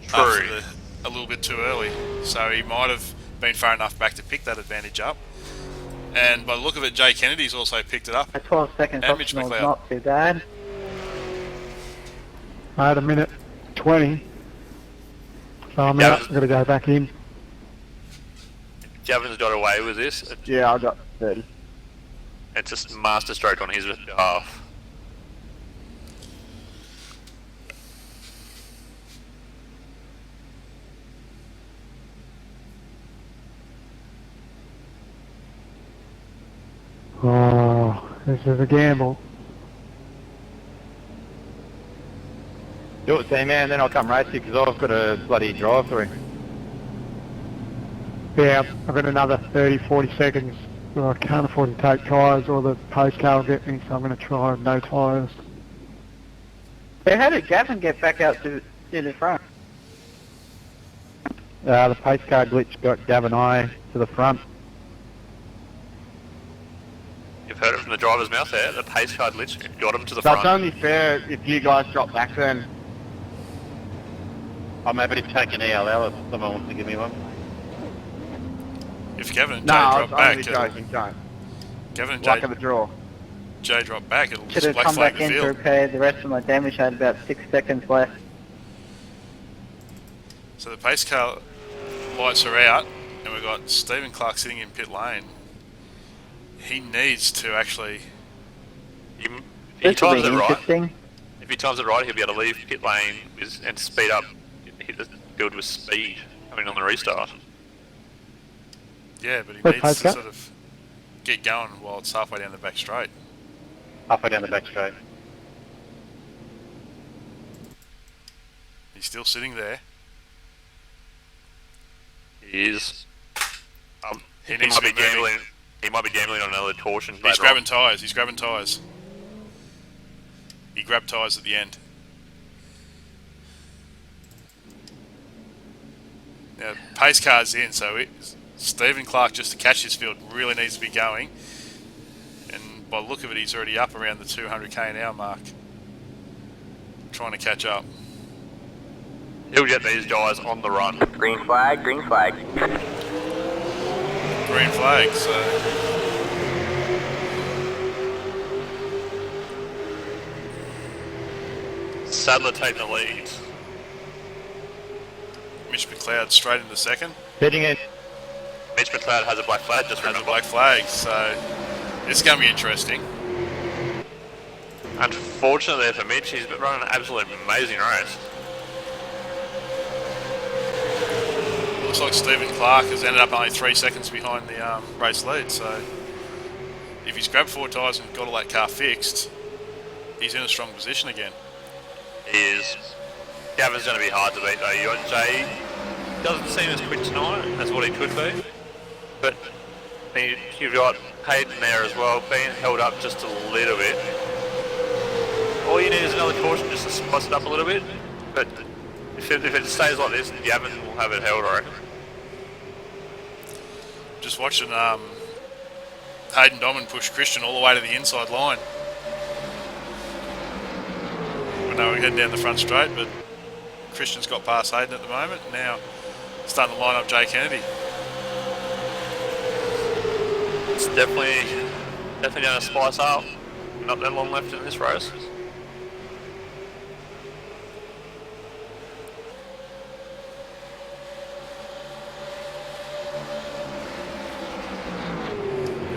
True. a little bit too early, so he might have been far enough back to pick that advantage up, And by the look of it, Jay Kennedy's also picked it up. A 12 seconds And Mitch optional is McLeod. not too bad. I had a minute 20. So I'm out. I've got to go back in. Javin's got away with this. Yeah, I got 30. It's just master stroke on his behalf. Oh, this is a gamble. Do it, Sandman, then I'll come race you because I've got a bloody drive through. Yeah, I've got another 30, 40 seconds. Well, I can't afford to take tyres or the post car will get me, so I'm going to try no tyres. So how did Gavin get back out to the front? The pace car glitch got Gavin I to the front. You've heard it from the driver's mouth there. The pace car glitch got him to the So front. it's only fair if you guys drop back then. I'm happy to take an ELL if someone wants to give me one. If Gavin and No, Jay I drop was back, only joking, don't. Gavin and Luck of the draw. Jay drop back, it'll Should just have black come flag back the in to field. repair the rest of my damage. I had about 6 seconds left. So the pace car lights are out, and we've got Stephen Clark sitting in pit lane. He needs to actually... He This will times be it right. interesting. If he times it right, he'll be able to leave pit lane and speed up, hit the build with speed coming on the restart. Yeah, but he Wait, needs pace to car? sort of get going while it's halfway down the back straight. Halfway down the back straight. He's still sitting there. He is. He He needs might to be be moving. gambling. He might be gambling on another caution. He's later grabbing on. tyres. He's grabbing tyres. He grabbed tyres at the end. Now, pace car's in, so Stephen Clark, just to catch this field, really needs to be going. And by the look of it, he's already up around the 200k an hour mark. Trying to catch up. He'll get these guys on the run. Green flag, green flag. Green flag, so... Sadler taking the lead. Mitch McLeod straight into second. Heading in. Mitch McLeod has a black flag, just Has a remember. black flag, so it's going to be interesting. Unfortunately for Mitch, he's been running an absolutely amazing race. Looks like Stephen Clark has ended up only 3 seconds behind the race lead, so if he's grabbed 4 tyres and got all that car fixed, he's in a strong position again. He is. Gavin's going to be hard to beat though. You got Jay, doesn't seem as quick tonight as what he could be, but you've got Hayden there as well, being held up just a little bit. All you need is another caution just to spice it up a little bit, but if it stays like this, Gavin will have it held, I reckon. Just watching Hayden Doman push Christian all the way to the inside line. We know we're heading down the front straight, but Christian's got past Hayden at the moment. Now starting to line up Jay Kennedy. It's definitely going to spice up. Not that long left in this race.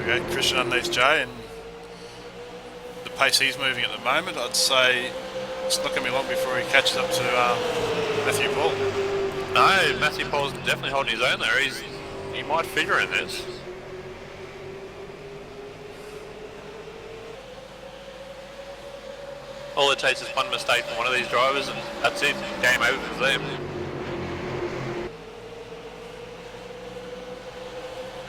Okay, Christian underneath Jay, and the pace he's moving at the moment, I'd say it's not going to be long before he catches up to Matthew Paul. No, Matthew Paul's definitely holding his own there. He might figure in this. All it takes is one mistake from one of these drivers and that's it. Game over for them.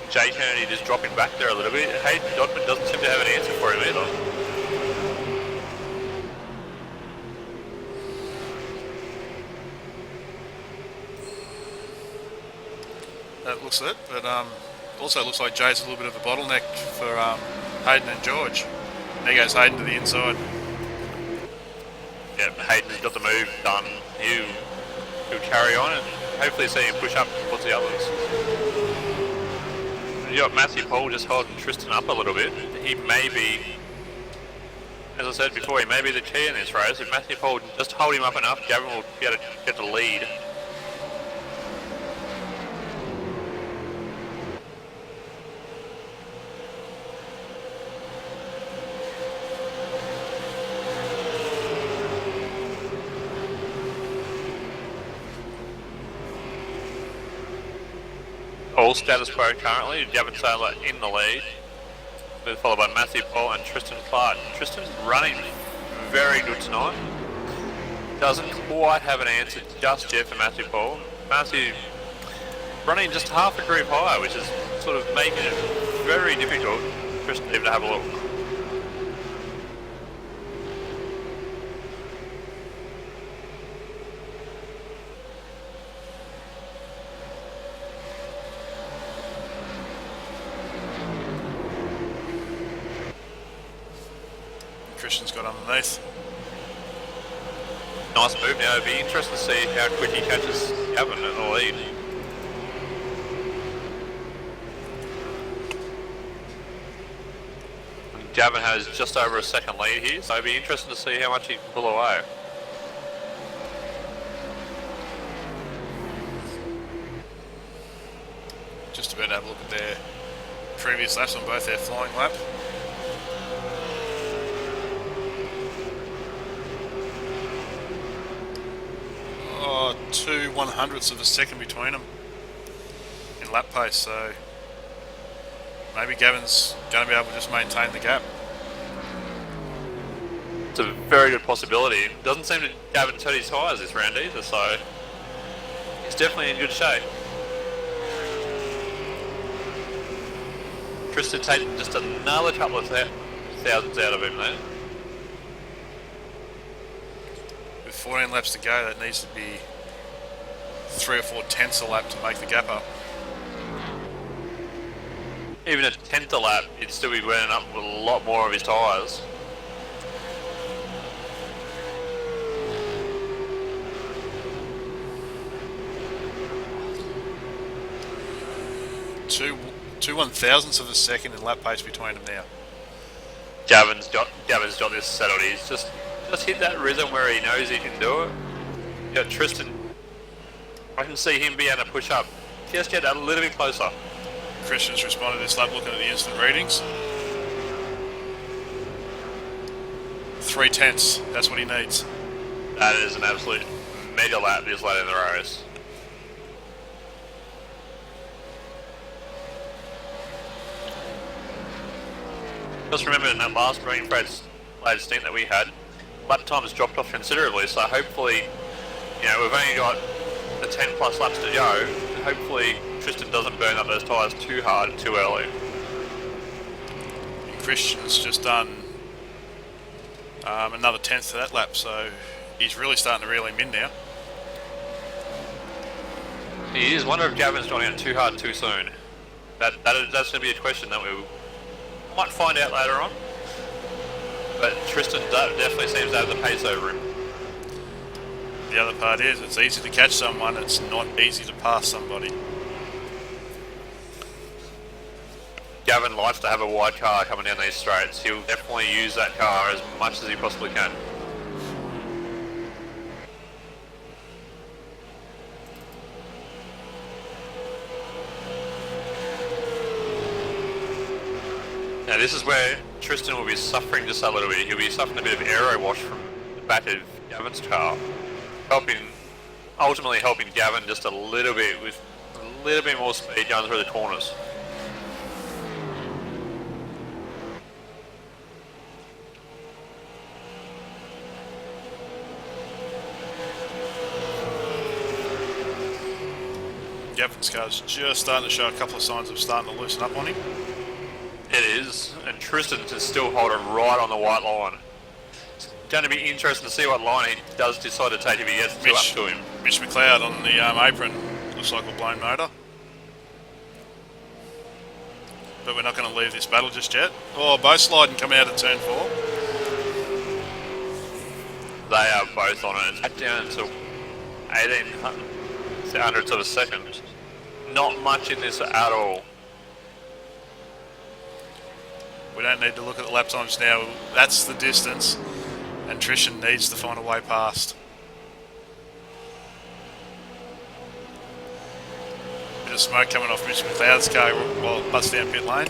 Jay Kennedy just dropping back there a little bit. Hayden Dodman doesn't seem to have an answer for him either. That looks it, but also looks like Jay's a little bit of a bottleneck for Hayden and George. There goes Hayden to the inside. Yeah, Hayden's got the move done. He'll carry on and hopefully see him push up towards the others. you got Matthew Paul just holding Tristan up a little bit. He may be, as I said before, he may be the key in this race. If Matthew Paul can just hold him up enough, Gavin will be able to get the lead. All status quo currently, Gavin Taylor in the lead, followed by Matthew Paul and Tristan Clark. Tristan's running very good tonight. Doesn't quite have an answer just yet for Matthew Paul. Matthew running just half a group higher, which is sort of making it very difficult for Tristan even to have a look. Christian's got underneath. Nice move now. It'd be interesting to see how quick he catches Gavin in the lead. And Gavin has just over a second lead here, so it'd be interesting to see how much he can pull away. Just about to have a look at their previous laps on both their flying lap. Oh, 2/100ths of a second between them in lap pace, so maybe Gavin's going to be able to just maintain the gap. It's a very good possibility. It doesn't seem to Gavin hurt his tyres this round either, so he's definitely in good shape. Tristan taking just another couple of thousands out of him there. With 14 laps to go, that needs to be 3 or 4 tenths a lap to make the gap up. Even a tenth a lap, he'd still be burning up with a lot more of his tyres. Two 1,000ths of a second in lap pace between them now. Gavin's got this settled. He's just hit that rhythm where he knows he can do it. Yeah, Tristan, I can see him being able to push up just yet a little bit closer. Christian's responded this lap looking at the instant readings. 3 tenths, that's what he needs. That is an absolute mega lap this late in the race. Just remember in that last green flag stint that we had, lap times dropped off considerably, so hopefully, you know, we've only got the 10 plus laps to go. Hopefully Tristan doesn't burn up those tyres too hard, too early. And Christian's just done another tenth to that lap, so he's really starting to reel him in now. He is. Wonder if Gavin's gone in too hard too soon. That's going to be a question that we might find out later on. But Tristan definitely seems to have the pace over him. The other part is, it's easy to catch someone, it's not easy to pass somebody. Gavin likes to have a wide car coming down these straights. He'll definitely use that car as much as he possibly can. Now this is where Tristan will be suffering just a little bit. He'll be suffering a bit of aero wash from the back of Gavin's car, ultimately helping Gavin just a little bit with a little bit more speed going through the corners. Gavin's car's just starting to show a couple of signs of starting to loosen up on him. It is, and Tristan is still holding right on the white line. It's going to be interesting to see what line he does decide to take if he gets too up to him. Mitch McLeod on the apron, looks like a blown motor. But we're not going to leave this battle just yet. Oh, both sliding coming out of turn 4. They are both on it. It's back down to 18 hundredths of a second. Not much in this at all. We don't need to look at the lap times now. That's the distance, and Trishan needs to find a way past. Bit of smoke coming off Mitch McLeod's car while it butts down pit lane.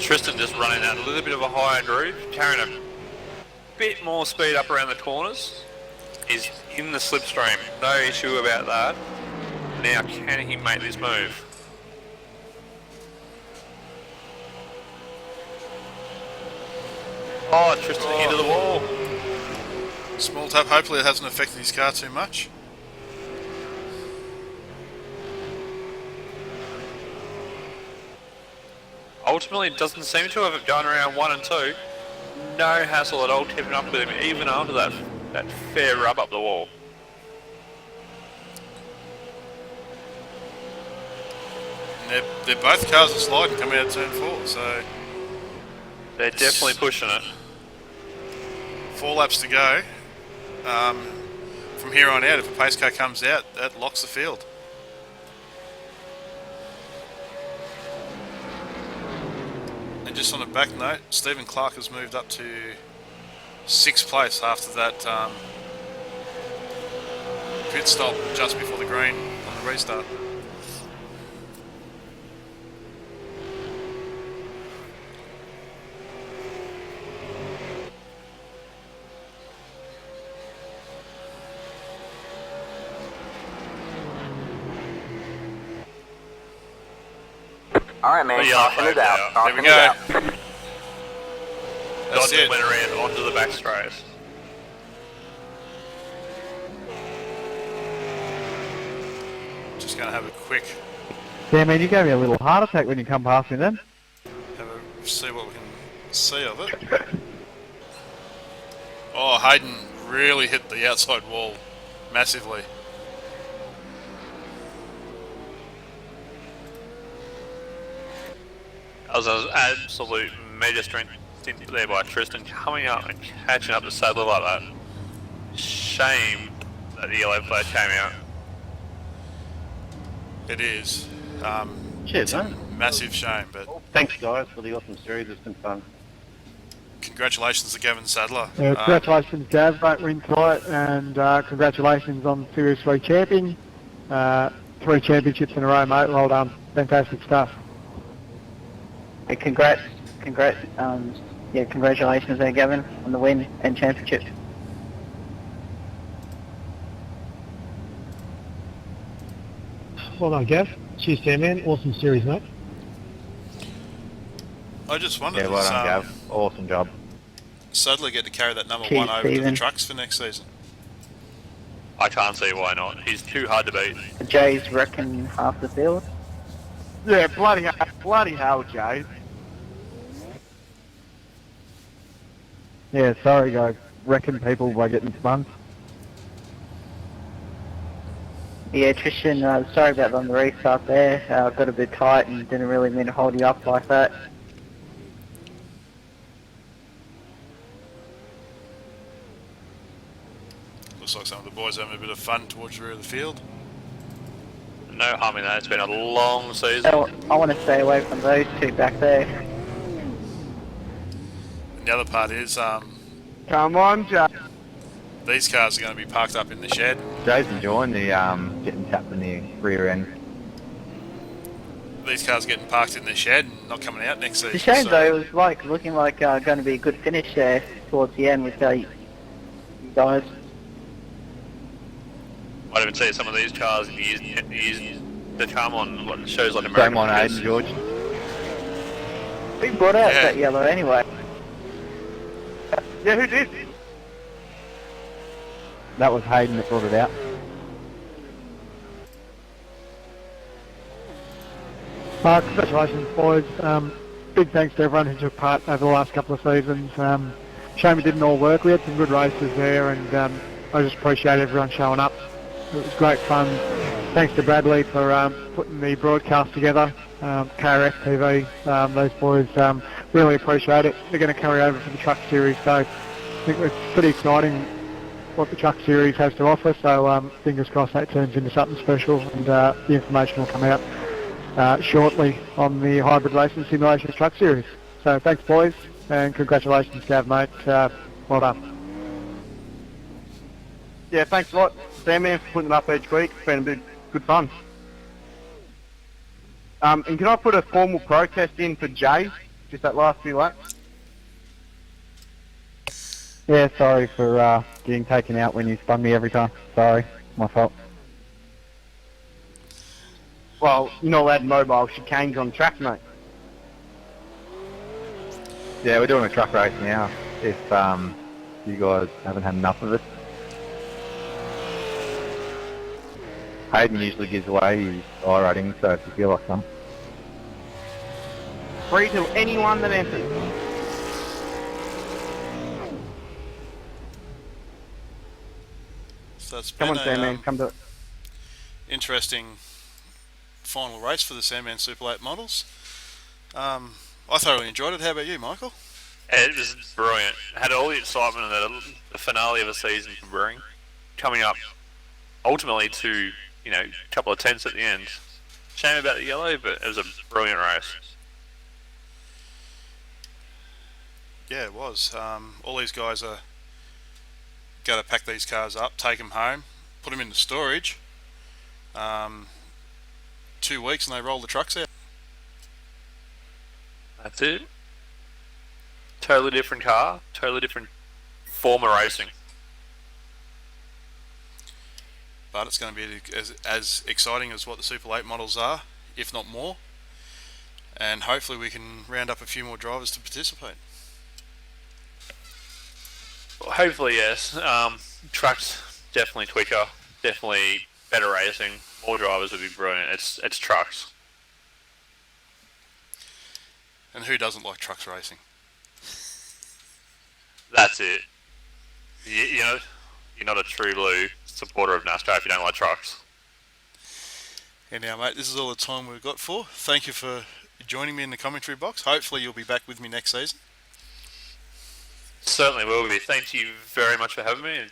Tristan just running out a little bit of a higher groove, carrying a bit more speed up around the corners. He's in the slipstream, no issue about that. Now, can he make this move? Oh, Tristan into the wall. Small tap, hopefully it hasn't affected his car too much. Ultimately, it doesn't seem to have gone around 1 and 2. No hassle at all tipping up with him, even after that fair rub up the wall. And they're both cars are sliding coming out of turn 4, so They're definitely pushing it. 4 laps to go. From here on out, if a pace car comes out, that locks the field. And just on a back note, Stephen Clark has moved up to 6th place after that pit stop just before the green on the restart. Alright, man. Caution is out. There we Caution is go. out. That's Dodson it. went around onto the back straight. Just going to have a quick Yeah, man, you gave me a little heart attack when you come past me then. see what we can see of it. Oh, Hayden really hit the outside wall massively. That was an absolute mega strength there by Tristan, coming up and catching up to Sadler like that. Shame that the yellow flag came out. It is. Cheers, mate. Massive shame, but Thanks, guys, for the awesome series. It's been fun. congratulations to Gavin Sadler. Congratulations, Gav. Great win tonight, and congratulations on Series 3 champion. 3 championships in a row, mate. Well done. Fantastic stuff. Hey, congratulations there, Gavin, on the win and championship. Well done, Gav. Cheers, Sandman. Awesome series, mate. I just wondered, Yeah, well done, does Gav. Awesome job. Sadler get to carry that number Cheers, 1 over to the Stephen. trucks for next season? I can't see why not. He's too hard to beat. The Jays reckon half the field. Yeah, bloody hell, Jay. Yeah, sorry, guys. Wrecking people by getting spun. Yeah, Tristan, sorry about on the restart there. Got a bit tight and didn't really mean to hold you up like that. Looks like some of the boys are having a bit of fun towards the rear of the field. No harm in that. It's been a long season. So I want to stay away from those two back there. And the other part is Come on, Jay. these cars are going to be parked up in the shed. Jay's enjoying the getting tapped in the rear end. These cars getting parked in the shed and not coming out next season. It's a shame so- though, it was like looking like going to be a good finish there towards the end with you guys. Might even see some of these cars in years to come on what shows like Same American on Pickers. Aiden, George. Who brought out Yeah. that yellow anyway? Yeah, who did? That was Hayden that brought it out. Congratulations, boys. Big thanks to everyone who took part over the last couple of seasons. Shame it didn't all work. We had some good races there, and I just appreciate everyone showing up. It was great fun. Thanks to Bradley for putting the broadcast together. KRF TV, those boys really appreciate it. They're going to carry over for the truck series, so I think it's pretty exciting what the truck series has to offer. So fingers crossed that turns into something special, and the information will come out. shortly on the Hybrid Racing Simulations Truck Series. So thanks, boys, and congratulations, Gav, mate. Well done. Yeah, thanks a lot, Sandman, for putting it up each week. It's been a bit good fun. And can I put a formal protest in for Jay? Just that last few laps? Yeah, sorry for getting taken out when you spun me every time. Sorry, my fault. Well, you're not allowed mobile chicanes on track, mate. Yeah, we're doing a truck race now. If you guys haven't had enough of it. Hayden usually gives away his I rating, so if you feel like some. Free to anyone that enters. So it's Come been on, Sandman, come to it. interesting final race for the Sandman Super 8 models. I thoroughly enjoyed it. How about you, Michael? It was brilliant. Had all the excitement of the finale of a season for Brewing, coming up ultimately to, a couple of tenths at the end. Shame about the yellow, but it was a brilliant race. Yeah, it was. All these guys are going to pack these cars up, take them home, put them into storage. 2 weeks and they roll the trucks out. That's it. Totally different car, totally different form of racing. But it's going to be as exciting as what the Super 8 models are, if not more. And hopefully we can round up a few more drivers to participate. Well, hopefully, yes. Trucks, definitely quicker, definitely better racing. More drivers would be brilliant. It's trucks. And who doesn't like trucks racing? That's it. You're not a true blue supporter of NASCAR if you don't like trucks. Anyhow, mate, this is all the time we've got for. Thank you for joining me in the commentary box. Hopefully you'll be back with me next season. Certainly will be. Thank you very much for having me.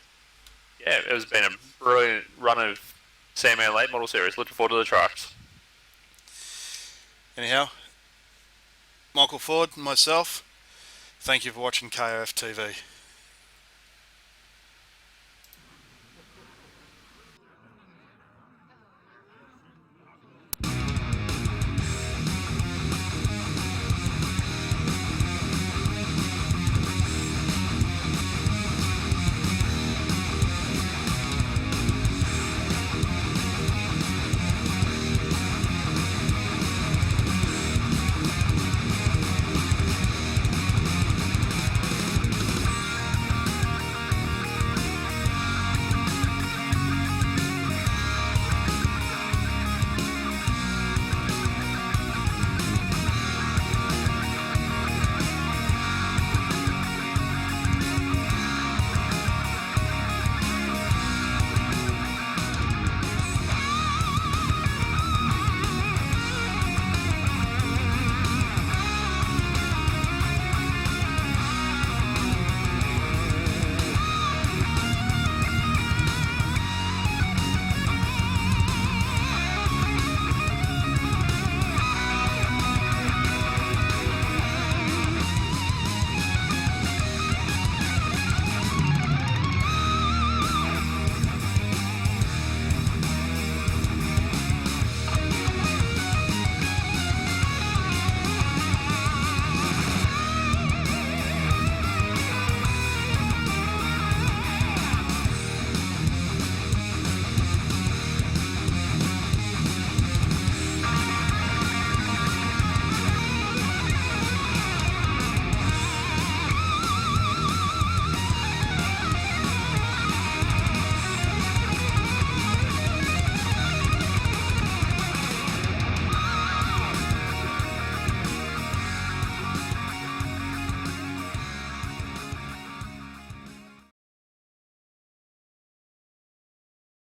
Yeah, it has been a brilliant run of Sandman Late Model Series. Looking forward to the trucks. Anyhow, Michael Ford and myself, thank you for watching KOF TV.